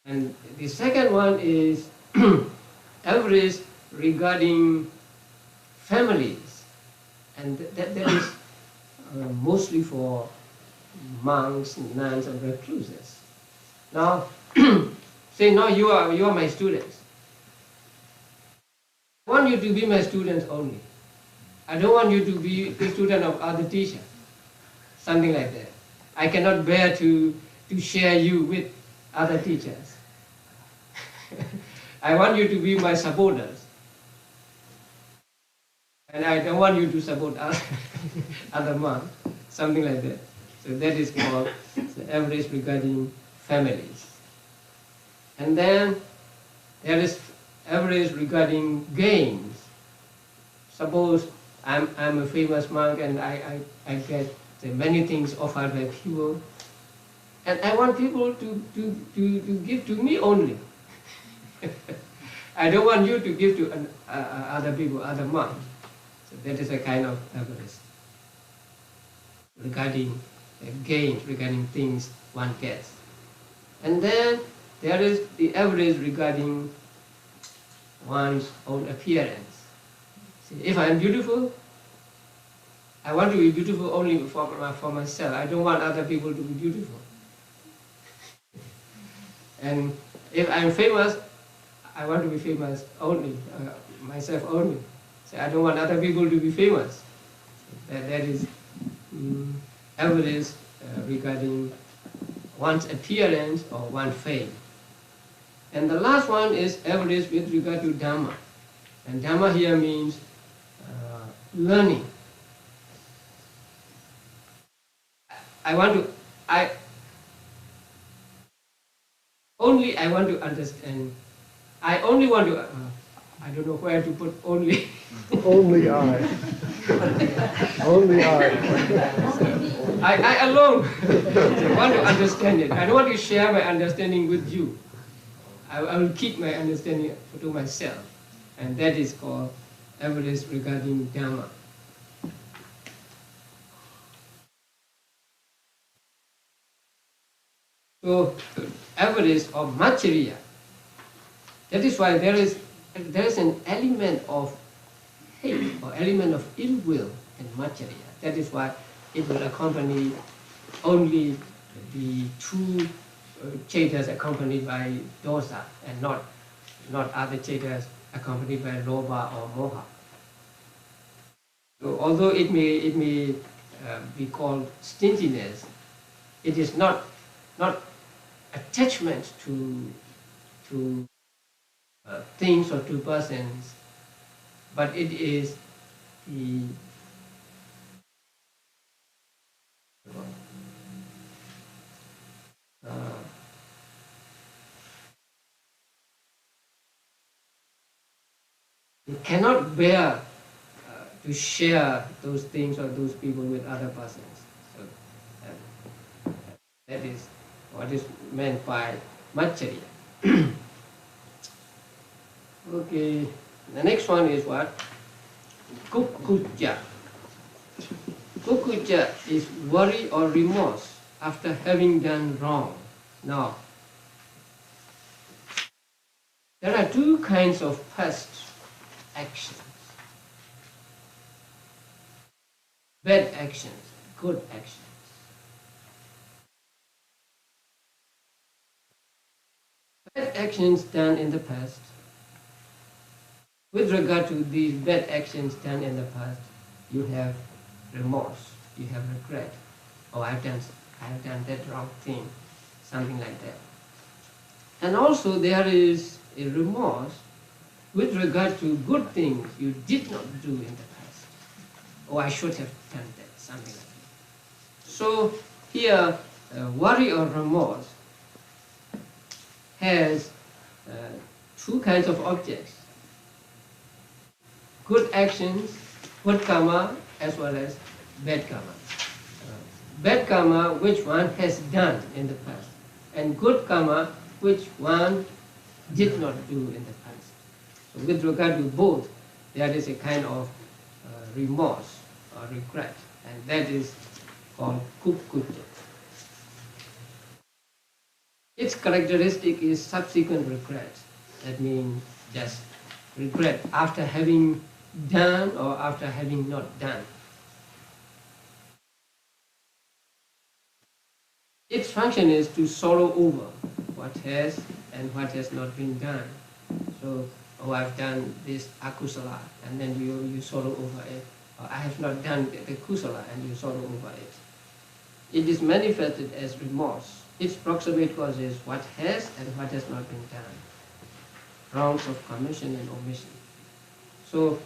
And the second one is avarice regarding families. And that is mostly for monks, nuns, and recluses. Now, say, now you are my students. I want you to be my students only. I don't want you to be the student of other teachers. Something like that. I cannot bear to share you with other teachers. I want you to be my supporters. And I don't want you to support other monks. Something like that. So that is called the average regarding families. And then there is average regarding gains. Suppose I'm a famous monk and I get many things offered by people, and I want people to give to me only. I don't want you to give to other people, other monks. So that is a kind of average regarding gains, regarding things one gets. And then there is the average regarding one's own appearance. See, if I am beautiful, I want to be beautiful only for myself. I don't want other people to be beautiful. And if I am famous, I want to be famous only, myself only. So I don't want other people to be famous. That is average regarding one's appearance or one's fame. And the last one is average with regard to Dhamma. And Dhamma here means learning. I want to understand. I only want to, I don't know where to put only. Only I. Only I. I alone want to understand it. I don't want to share my understanding with you. I will keep my understanding to myself. And that is called average regarding Dhamma. So, average of Macchariya. That is why there is an element of hate or element of ill will in Macchariya. That is why it will accompany only the two chetas accompanied by dosa and not other chetas accompanied by lobha or moha. So although it may be called stinginess, it is not attachment to things or to persons, but it is the you cannot bear to share those things or those people with other persons. So that is what is meant by Macchariya. Okay, the next one is what? Kukucca. Kukucca is worry or remorse after having done wrong. Now, there are two kinds of past actions. Bad actions, good actions. Bad actions done in the past. With regard to these bad actions done in the past, you have remorse, you have regret. Oh, I have done that wrong thing, something like that. And also there is a remorse with regard to good things you did not do in the past. Oh, I should have done that, something like that. So here, worry or remorse has two kinds of objects. Good actions, good karma, as well as bad karma. Bad karma which one has done in the past, and good karma which one did not do in the past. So with regard to both, there is a kind of remorse or regret, and that is called kukkutta. Its characteristic is subsequent regret. That means just regret after having done or after having not done. its function is to sorrow over what has and what has not been done. So, oh, I've done this akusala, and then you sorrow over it. Or I have not done the kusala, and you sorrow over it. It is manifested as remorse. Its proximate cause is what has and what has not been done. Wrongs of commission and omission. So,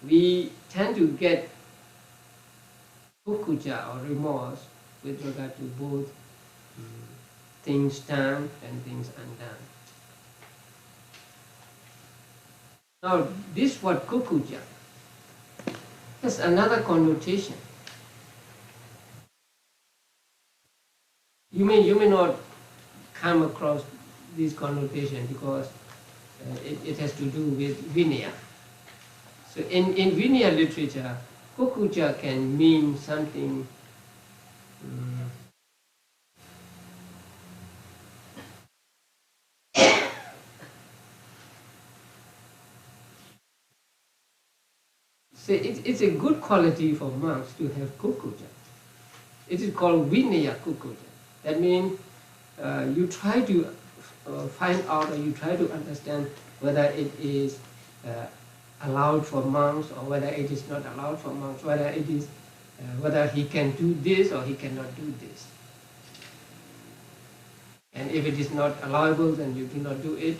we tend to get kukuja or remorse with regard to both things done and things undone. Now, this word kukuja has another connotation. You may not come across this connotation because it has to do with Vinaya. So in Vinaya literature, kukuja can mean something so it's a good quality for monks to have kukuja. It is called Vinaya kukuja. That means you try to find out, or you try to understand whether it is allowed for monks or whether it is not allowed for monks, whether it is whether he can do this or he cannot do this. And if it is not allowable, then you do not do it.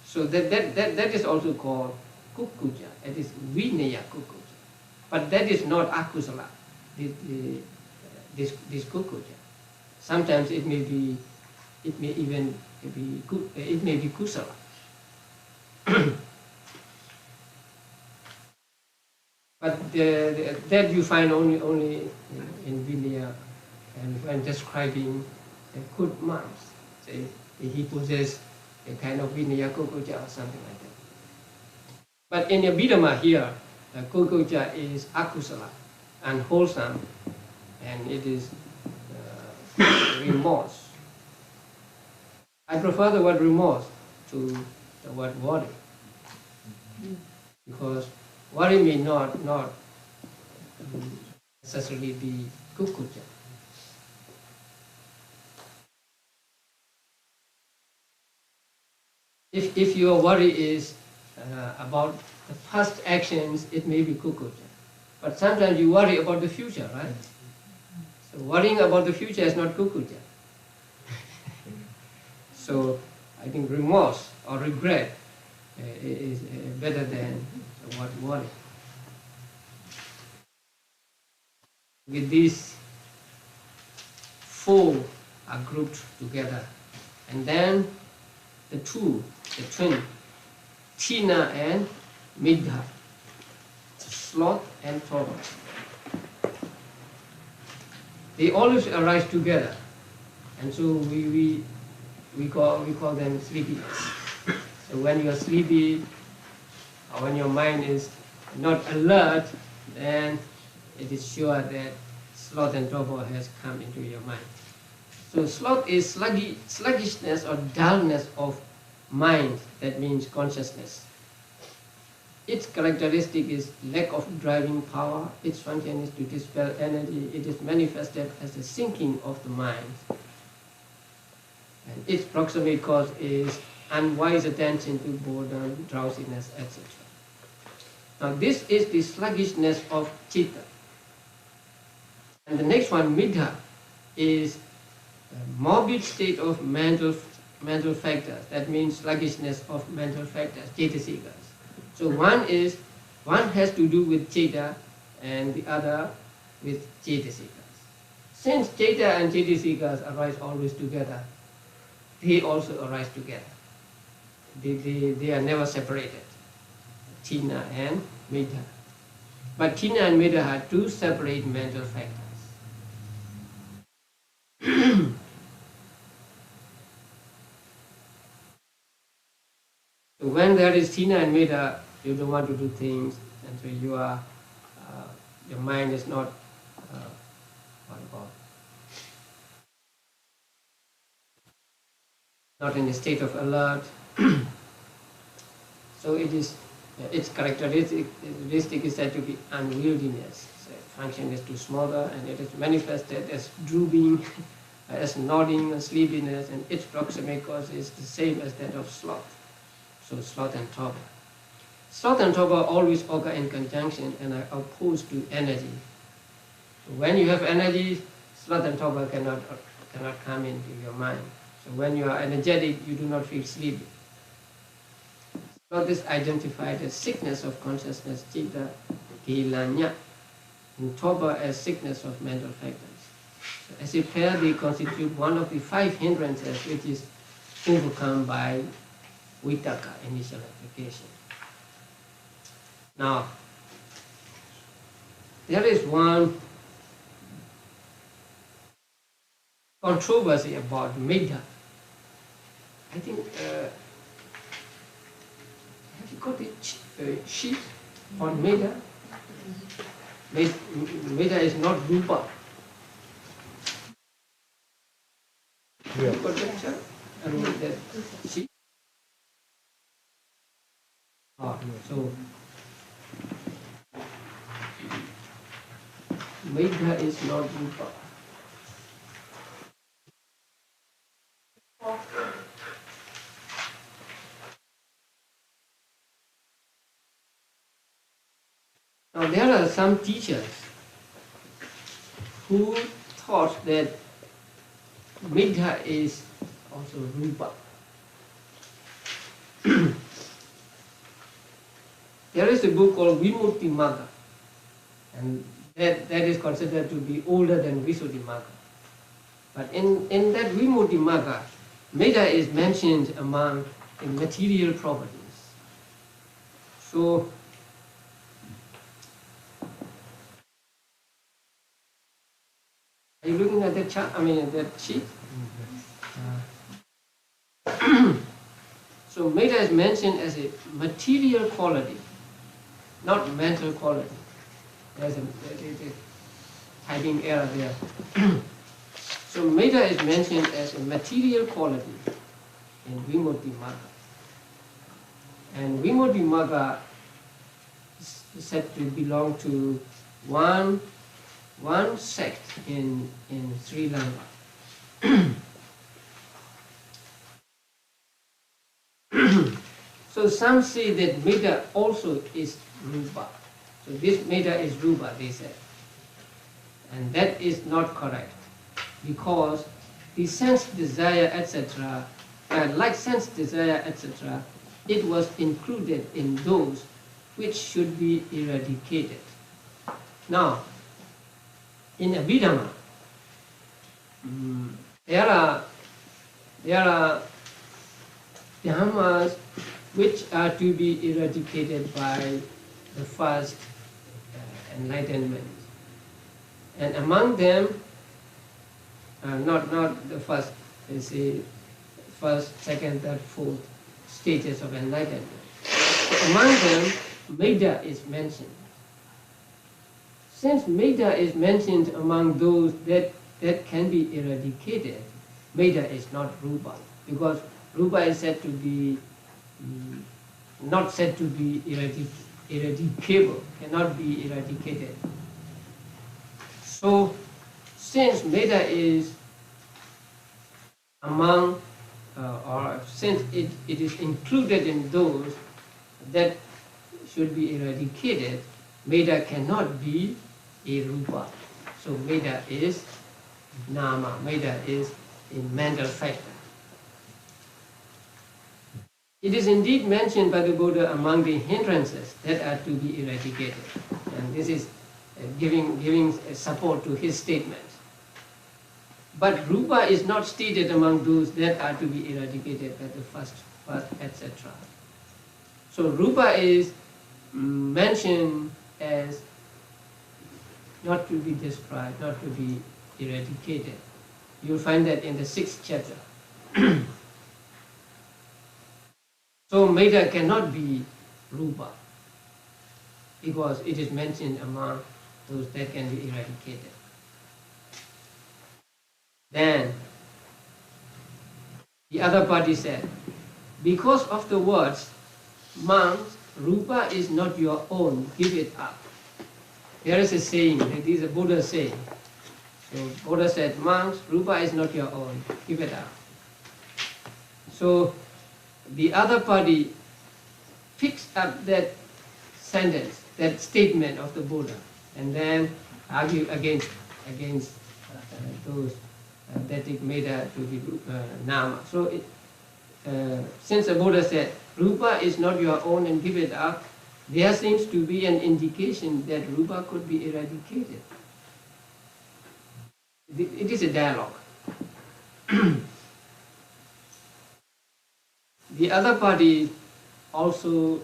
So that is also called kukuja. It is Vinaya kukuja. But that is not akusala, this kukuja. Sometimes it may be kusala. But that you find only in Vinaya, and when describing good monks, say he possesses a kind of Vinaya kukuja or something like that. But in Abhidhamma here, kukuja is akusala, unwholesome, and it is remorse. I prefer the word remorse to the word worry, because worry may not necessarily be kukuja. If your worry is about the past actions, it may be kukuja. But sometimes you worry about the future, right? So worrying about the future is not kukuja. So I think remorse or regret is better than the word worry. With these four are grouped together, and then the twin, Tina and Midha, sloth and trouble. They always arise together, and so we call them sleepiness. So when you are sleepy, or when your mind is not alert, then it is sure that sloth and trouble has come into your mind. So sloth is sluggishness or dullness of mind, that means consciousness. Its characteristic is lack of driving power. Its function is to dispel energy. It is manifested as the sinking of the mind. And its proximate cause is unwise attention to boredom, drowsiness, etc. Now this is the sluggishness of chitta. And the next one, midha, is a morbid state of mental factors. That means sluggishness of mental factors, cetasikas. So one has to do with citta and the other with cetasikas. Since citta and cetasikas arise always together, they also arise together. They are never separated, tina and midha. But tina and midha are two separate mental factors. So when there is tina and midha, you don't want to do things, and so your mind is not not in a state of alert. So its characteristic is said to be unwieldiness. So function is too smaller, and it is manifested as drooping, as nodding and sleepiness, and its proximate cause is the same as that of sloth. So sloth and torpor. Sloth and torpor always occur in conjunction and are opposed to energy. So when you have energy, sloth and torpor cannot come into your mind. So when you are energetic, you do not feel sleepy. Sloth is identified as sickness of consciousness, citta, kilanya, and torpor as sickness of mental factors. So as a pair, they constitute one of the 5 hindrances which is overcome by vitakka, initial application. Now, there is one controversy about Medha. I think, have you got a sheet on Medha? Medha is not rupa. Yeah. You got that chart? I mean, that sheet? So, Medha is not rupa. Now there are some teachers who thought that Medha is also rupa. There is a book called Vimuttimagga, and that is considered to be older than Visuddhimagga. But in that Vimuttimagga, Medha is mentioned among the material properties. So, are you looking at that chart? I mean, that sheet? So, Medha is mentioned as a material quality, not mental quality. There's a typing error there. So Medha is mentioned as a material quality in Vimuttimagga. And Vimuttimagga is said to belong to one sect in Sri Lanka. So some say that Medha also is rupa. So this Medha is rupa, they said. And that is not correct, because the sense desire, etc., like sense desire, etc., it was included in those which should be eradicated. Now, in Abhidhamma, there are dhammas which are to be eradicated by the first enlightenment. And among them, not the first, they say first, second, third, fourth stages of enlightenment. So among them, Medha is mentioned. Since Medha is mentioned among those that can be eradicated, Medha is not rupa, because rupa is said to be not said to be eradicable, cannot be eradicated. So, since Medha is among, or since it is included in those that should be eradicated, Medha cannot be a rupa. So Medha is nama, Medha is a mental factor. It is indeed mentioned by the Buddha among the hindrances that are to be eradicated. And this is giving support to his statement. But rupa is not stated among those that are to be eradicated by the first, etc. So rupa is mentioned as not to be described, not to be eradicated. You'll find that in the 6th chapter. So Medha cannot be rupa, because it is mentioned among those that can be eradicated. Then the other party said, because of the words, monks, rupa is not your own, give it up. there is a saying, it is a Buddha saying. So Buddha said, monks, rupa is not your own, give it up. So the other party picks up that sentence, that statement of the Buddha, and then argue against those that it made to be nama. So since the Buddha said, rupa is not your own and give it up, there seems to be an indication that rupa could be eradicated. It is a dialogue. The other party also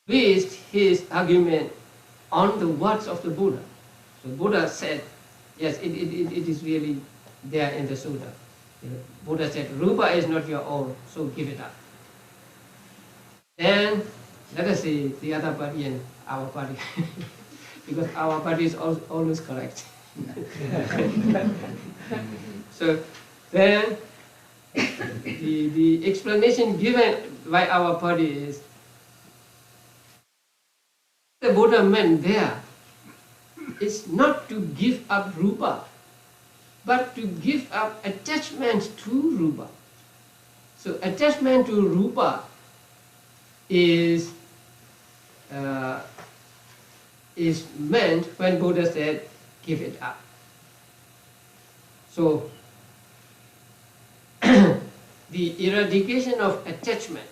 based his argument on the words of the Buddha. So Buddha said, yes, it is really there in the Sutta. Buddha said, rupa is not your own, so give it up. Then, let us say the other party and our party, because our party is always correct. So then, the explanation given by our party is, the Buddha meant there is not to give up rupa, but to give up attachment to rupa. So attachment to rupa is meant when Buddha said, give it up. So the eradication of attachment,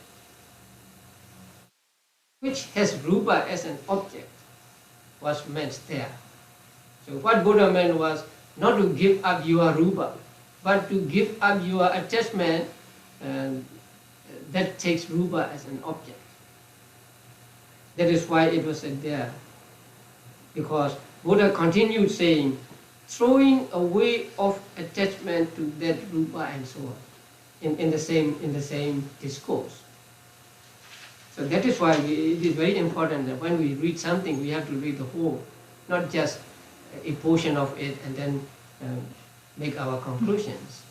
which has rupa as an object, was meant there. So what Buddha meant was not to give up your rupa, but to give up your attachment that takes rupa as an object. That is why it was said there. Because Buddha continued saying, throwing away of attachment to that rupa and so on, in the same discourse. So that is why it is very important that when we read something, we have to read the whole, not just a portion of it and then make our conclusions.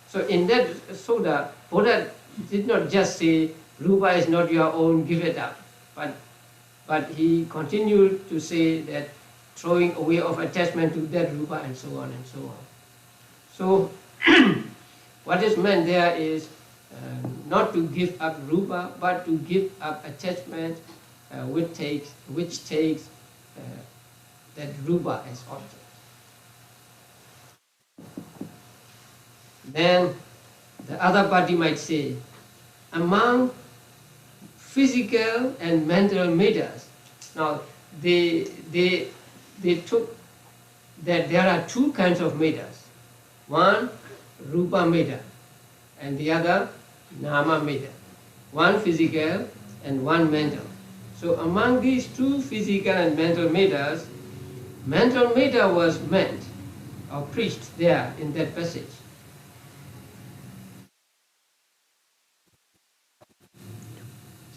So in that sutta, Buddha did not just say, rupa is not your own, give it up. But he continued to say that throwing away of attachment to that rupa and so on and so on. So what is meant there is not to give up rupa, but to give up attachment which takes that rupa as object. Then the other party might say, among physical and mental matters, now they took that there are two kinds of matters. One, rupa matter, and the other, nama matter. One physical and one mental. So among these two physical and mental matters was meant or preached there in that passage.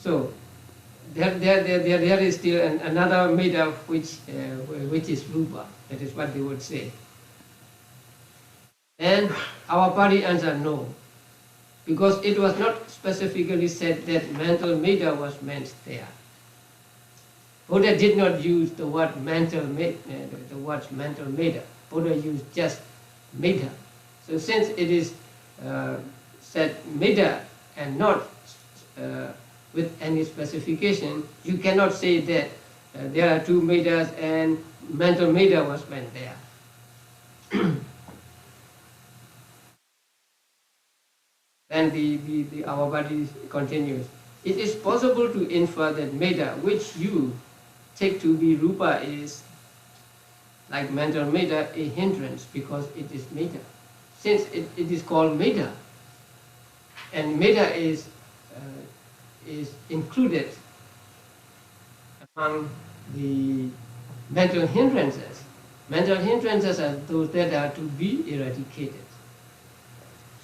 So there is still another matter which is rupa. That is what they would say. And our party answered no, because it was not specifically said that mental matter was meant there. Buddha did not use the word mental matter. Buddha used just matter. So since it is said matter and not with any specification, you cannot say that there are two matters and mental matter was meant there. Then our body continues. It is possible to infer that matter, which you take to be rupa, is like mental matter, a hindrance because it is matter. Since it is called matter, and matter is included among the mental hindrances. Mental hindrances are those that are to be eradicated.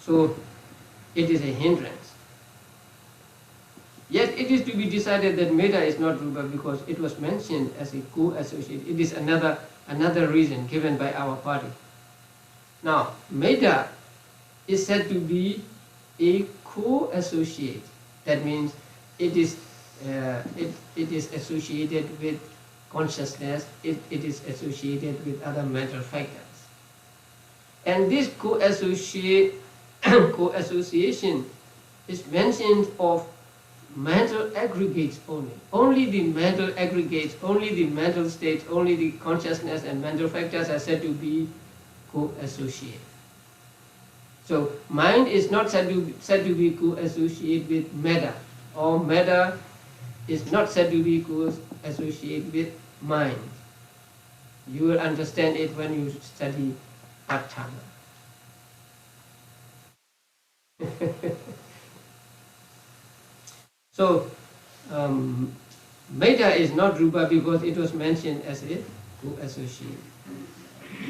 So it is a hindrance. Yet it is to be decided that matter is not rupa because it was mentioned as a co-associate. It is another reason given by our party. Now, matter is said to be a co-associate. That means it is it is associated with consciousness, it is associated with other mental factors. And this co-association is mentioned of mental aggregates only. Only the mental aggregates, only the mental states, only the consciousness and mental factors are said to be co-associated. So mind is not said to be co-associated with matter, or matter is not said to be co-associated with mind. You will understand it when you study Part-10. So, matter is not rupa because it was mentioned as a co-associate.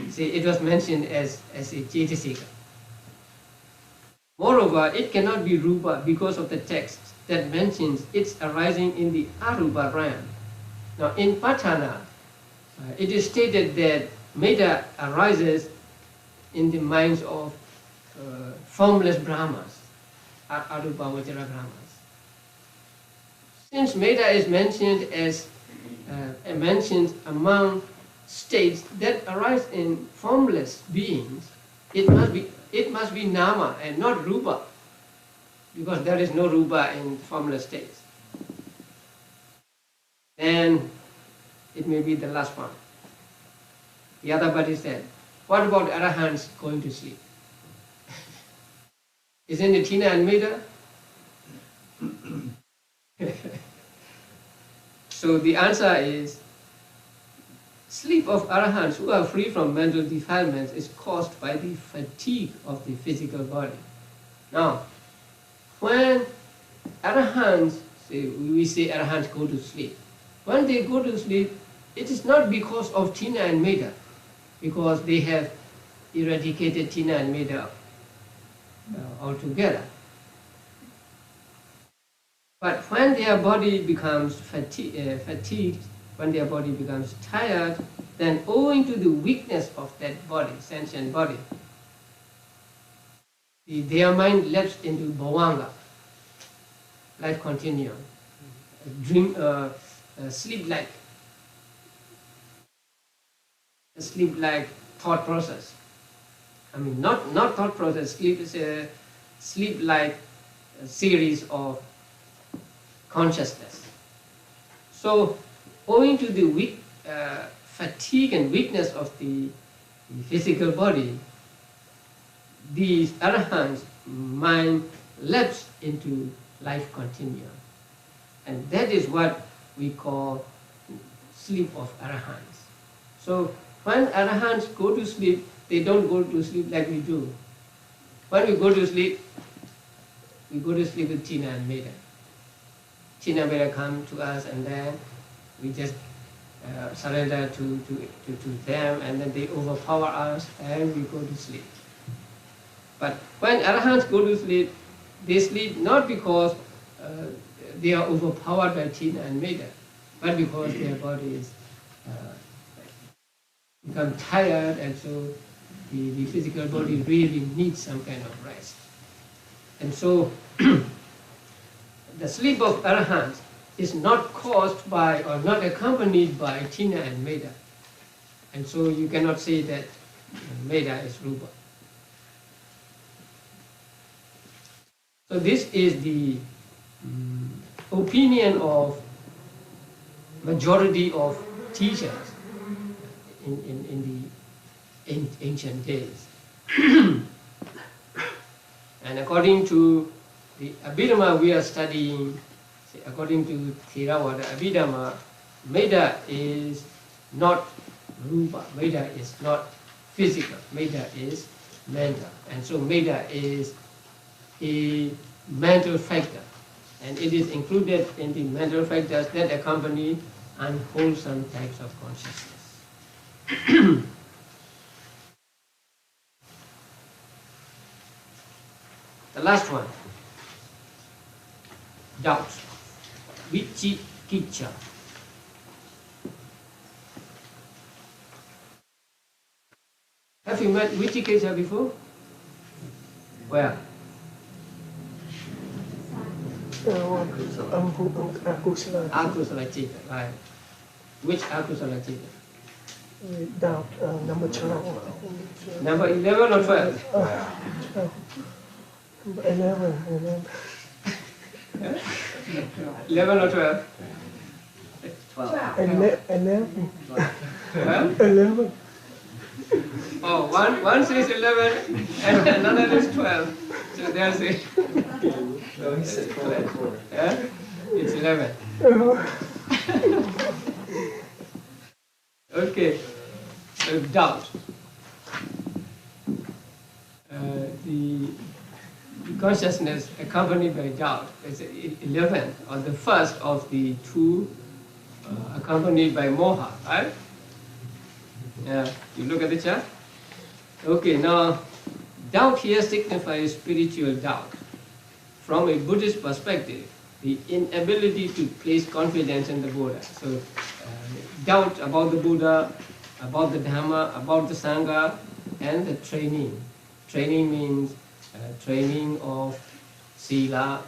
See, it was mentioned as a cetasika. Moreover, it cannot be rupa because of the text that mentions its arising in the arupa realm. Now, in Patthana, it is stated that matter arises in the minds of formless Brahmas, arupa vajra Brahmas. Since matter is mentioned as mentioned among states that arise in formless beings, it must be nama and not rupa, because there is no rupa in formless states. And it may be the last one. Yadabhati said, what about arahants going to sleep? Isn't it Tina and Meda? So the answer is, sleep of arahants who are free from mental defilements is caused by the fatigue of the physical body. Now, when arahants, we say arahants go to sleep. When they go to sleep, it is not because of Tina and Meda, because they have eradicated Tina and Meda altogether. But when their body becomes fatigued, when their body becomes tired, then owing to the weakness of that body, sentient body, their mind lapses into bhavanga, life continuum, dream, sleep-like thought process. I mean, not thought process. Sleep is a sleep-like series of consciousness. So, owing to the weak fatigue and weakness of the physical body, these arahants' mind lapses into life continuum, and that is what we call sleep of arahants. So, when arahants go to sleep, they don't go to sleep like we do. When we go to sleep with Tina and Meda. Tina and Meda come to us, and then we just surrender to them, and then they overpower us, and we go to sleep. But when arahants go to sleep, they sleep not because they are overpowered by Tina and Meda, but because their body is become tired, and so the physical body really needs some kind of rest. And so the sleep of arahants is not caused by or not accompanied by Tina and Meda. And so you cannot say that Meda is rupa. So this is the opinion of majority of teachers in the ancient days. And according to the Abhidhamma we are studying, according to Theravada Abhidhamma, Meda is not rupa, Meda is not physical, Meda is mental. And so Meda is a mental factor, and it is included in the mental factors that accompany unwholesome types of consciousness. The last one, doubt, vicikiccha. Have you met vicikiccha before? Where? Akusala citta, right. Which akusala citta? Doubt, number 12. Number 11 or 12? 12. Number 11. 11 or 12? 11. Huh? 11. Oh, one says 11 and another is 12. So there's a... No, he said 12. Yeah? It's 11. Okay, so doubt. The consciousness accompanied by doubt is 11th or the first of the two accompanied by moha, right? Yeah, you look at the chart. Okay, now doubt here signifies spiritual doubt. From a Buddhist perspective, the inability to place confidence in the Buddha. So, doubt about the Buddha, about the Dhamma, about the Sangha, and the training. Training means training of Sīla,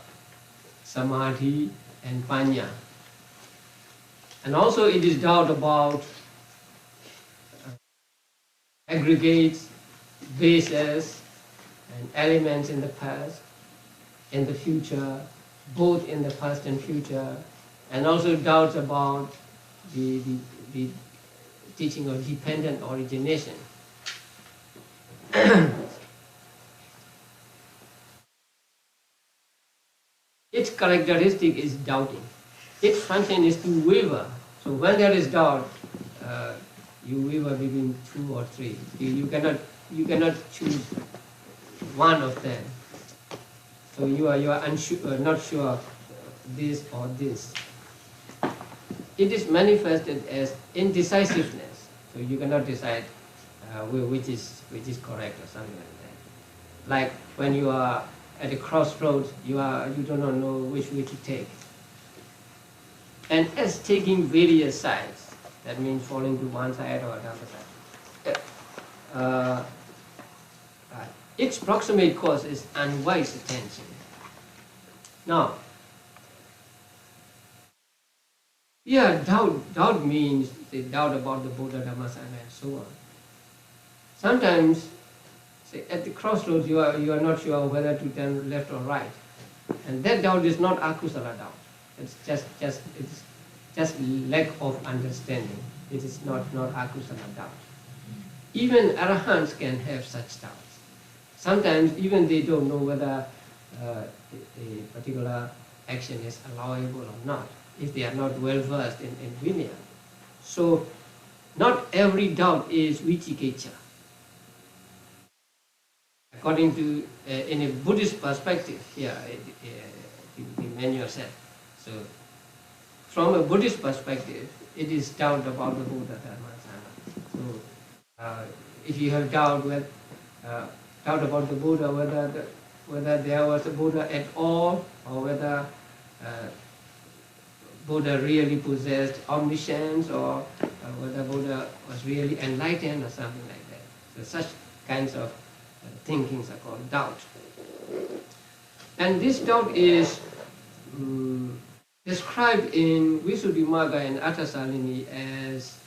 Samadhi, and Panya. And also it is doubt about aggregates, bases, and elements in the past, in the future, both in the past and future, and also doubts about the teaching of dependent origination. Its characteristic is doubting. Its function is to waver. So when there is doubt, you waver between two or three. You cannot choose one of them. So you are unsure, not sure this or this. It is manifested as indecisiveness. So you cannot decide which is correct or something like that. Like when you are at a crossroads, you do not know which way to take. And as taking various sides, that means falling to one side or the other side. Its proximate cause is unwise attention. Now, yeah, doubt means the doubt about the Buddha, Dhamma, Sangha, and so on. Sometimes, say at the crossroads, you are not sure whether to turn left or right, and that doubt is not akusala doubt. It's just lack of understanding. It is not akusala doubt. Even arahants can have such doubts. Sometimes even they don't know whether a particular action is allowable or not, if they are not well versed in Vinaya. So not every doubt is vicikiccha. According to, in a Buddhist perspective, here the manual said. So from a Buddhist perspective, it is doubt about the Buddha, Dhamma, Sangha. So if you have doubt about the Buddha, whether there was a Buddha at all, or whether Buddha really possessed omniscience, or whether Buddha was really enlightened or something like that. So such kinds of thinkings are called doubt. And this doubt is described in Visuddhimagga and Attasalini as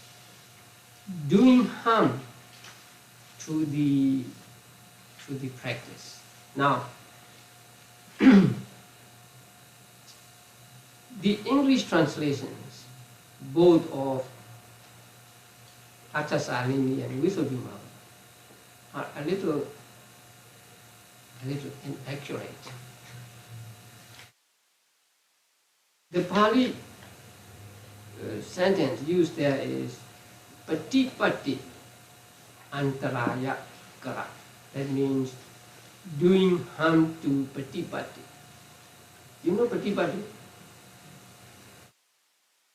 doing harm to the practice. Now, the English translations, both of Attasalini and Visuddhimagga, are a little inaccurate. The Pali sentence used there is patipatti antaraya kara. That means doing harm to patipatti. You know patipatti?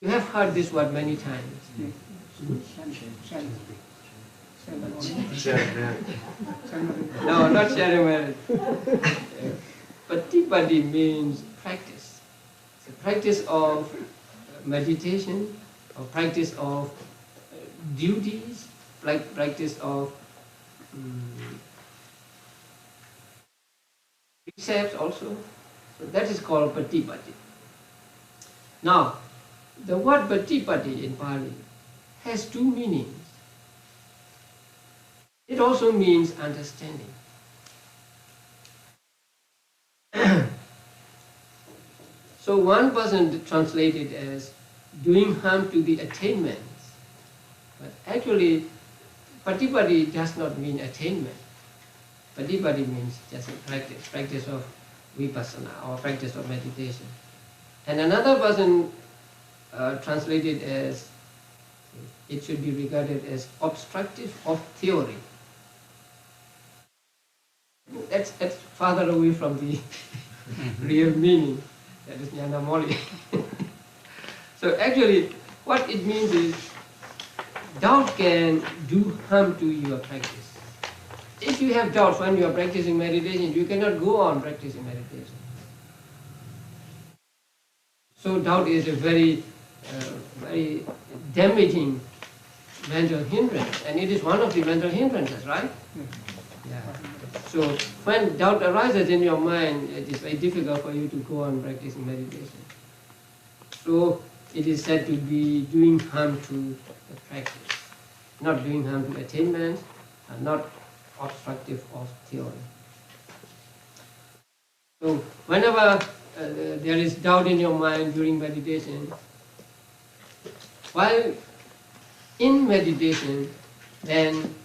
You have heard this word many times. No, not sharing marriage. Patipatti means practice. It's a practice of meditation, or practice of duties, like practice of precepts also, So that is called patipatti. Now, the word patipatti in Pali has two meanings. It also means understanding. So one person translated as doing harm to the attainments, but actually patipatti does not mean attainment. Patipatti means just a practice of vipassana or practice of meditation. And another person translated as it should be regarded as obstructive of theory. That's farther away from the real meaning. That is Nyanamoli. So actually, what it means is, doubt can do harm to your practice. If you have doubts when you are practicing meditation, you cannot go on practicing meditation. So doubt is a very damaging mental hindrance, and it is one of the mental hindrances, right? Yeah. So when doubt arises in your mind, it is very difficult for you to go on practicing meditation. So it is said to be doing harm to the practice, not doing harm to attainment, and not obstructive of theory. So whenever there is doubt in your mind during meditation, while in meditation, then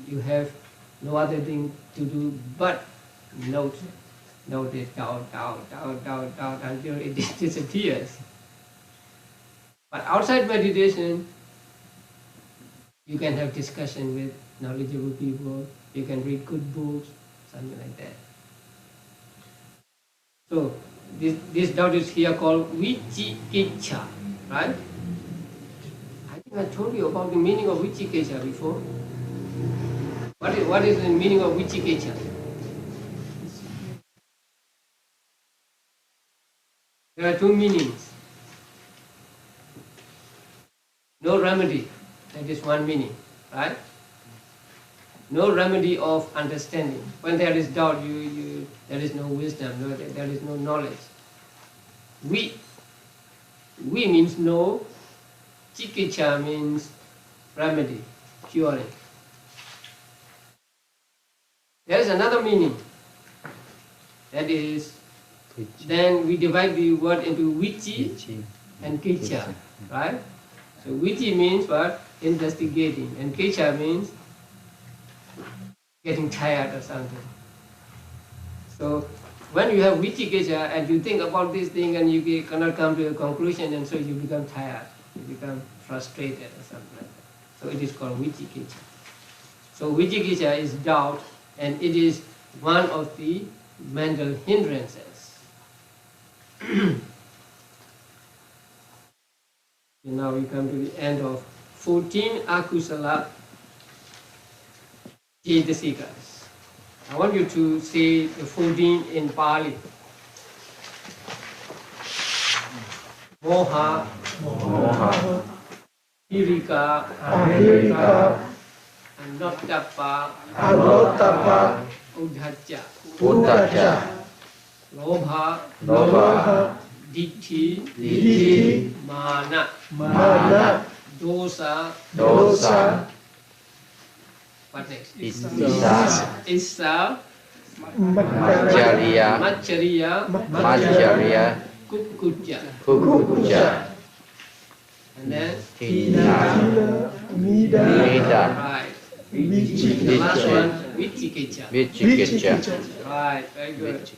you have no other thing to do but note it, doubt until it disappears. But outside meditation, you can have discussion with knowledgeable people, you can read good books, something like that. So this doubt is here called vicikiccha, right? I think I told you about the meaning of vicikiccha before. What is the meaning of vicikiccha? There are two meanings. No remedy, that is one meaning, right? No remedy of understanding. When there is doubt, there is no wisdom, there is no knowledge. We means no, cikiccha means remedy, curing. There is another meaning. That is, then we divide the word into vici and kiccha, right? So vici means what? Investigating, and kiccha means getting tired or something. So when you have vicikiccha and you think about this thing and you cannot come to a conclusion, and so you become tired, you become frustrated or something like that. So it is called vicikiccha. So vicikiccha is doubt, and it is one of the mental hindrances. And now we come to the end of 14 akusala cetasikas. I want you to say the 14 in Pali. Moha, Hirika, Anottappa, Uddhacca, Lobha, Ditthi, Mana, Dosa, what next? Issa, Macchariya, Kukkujja. And then Tina, Mida, right. The last one, vicikiccha. Right, very good.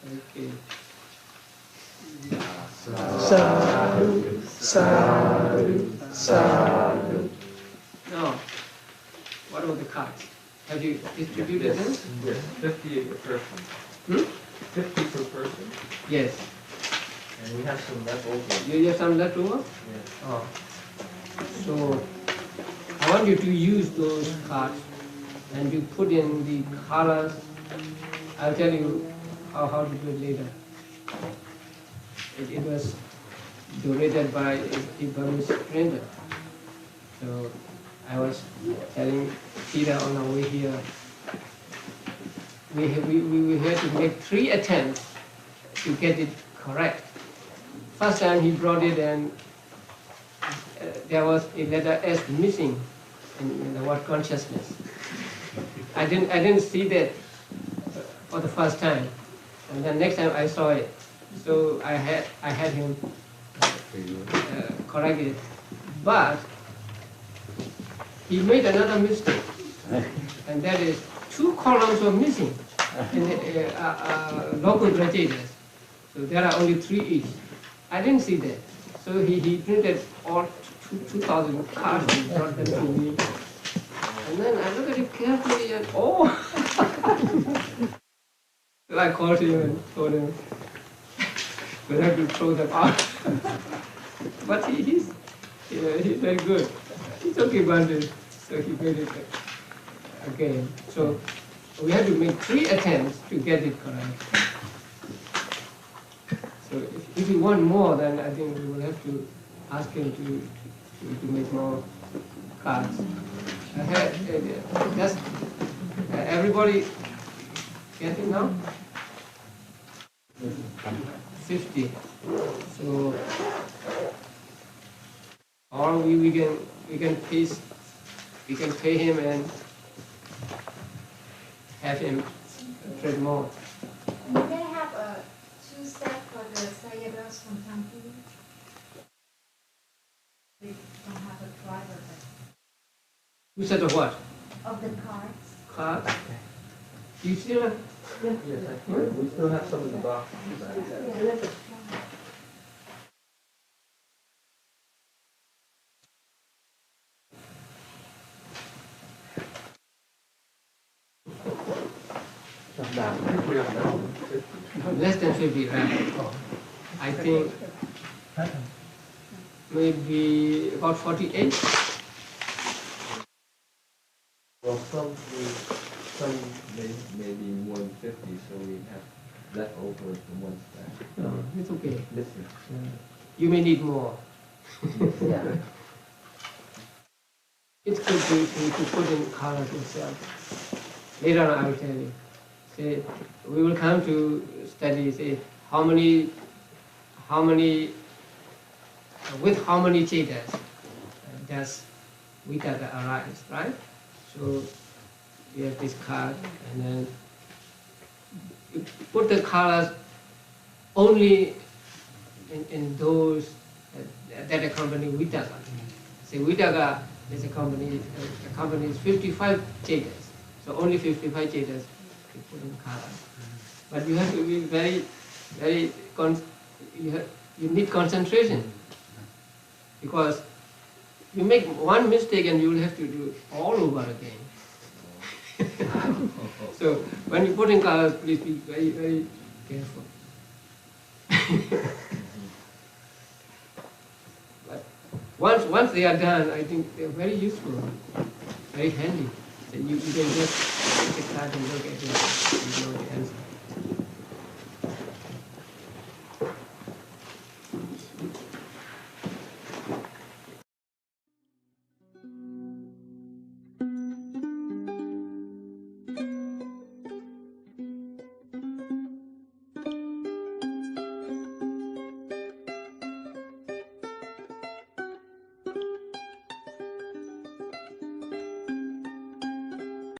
Okay. Sadhu, sadhu, sadhu. Now, what about the cards? Have you distributed them? Yes, 50 per person. 50 per person. Yes. And we have some left over. You have some left over? Yes. Oh. So, I want you to use those cards and you put in the colors. I'll tell you how to do it later. It was donated by a Burmese printer. So I was telling Peter on our way here, we had to make 3 attempts to get it correct. First time he brought it and there was a letter S missing in the word consciousness. I didn't see that for the first time, and then next time I saw it, so I had him correct it, but he made another mistake, and that is 2 columns were missing in the local graduates. So there are only 3 each. I didn't see that. So he printed all 2,000 cards and brought them to me. And then I looked at it carefully and oh! So I called him and told him we have to throw them out. But he's very good. He took advantage, so he made it again. So we had to make 3 attempts to get it correct. So if you want more, then I think we will have to ask him to make more cards. Just everybody get it now? 50. So or we can pay him and have him trade more. May I have a 2 set for the Sayādaws from Turkey? We don't have a driver. 2 set of what? Of the cards. Cards? You still have? Yes, we still have some in the box. Less than 50, right? I think maybe about 48. Well, some maybe more than 50, so we have leftovers from one stack. No, it's okay. Listen. You may need more. Yeah. It's good to put in colors yourself. Later on I will tell you. Say, we will come to study, say, with how many chetas does Vitaka arise, right? So you have this card, and then you put the colors only in those that accompany Vitaka. Say Vitaka is accompanies 55 chetas, so only 55 chetas you put in colors. But you have to be you need concentration, because you make one mistake and you will have to do it all over again. So when you put in colors, please be very careful. But once they are done, I think they are very useful, very handy. So you can just take the card and look at it and know the answer.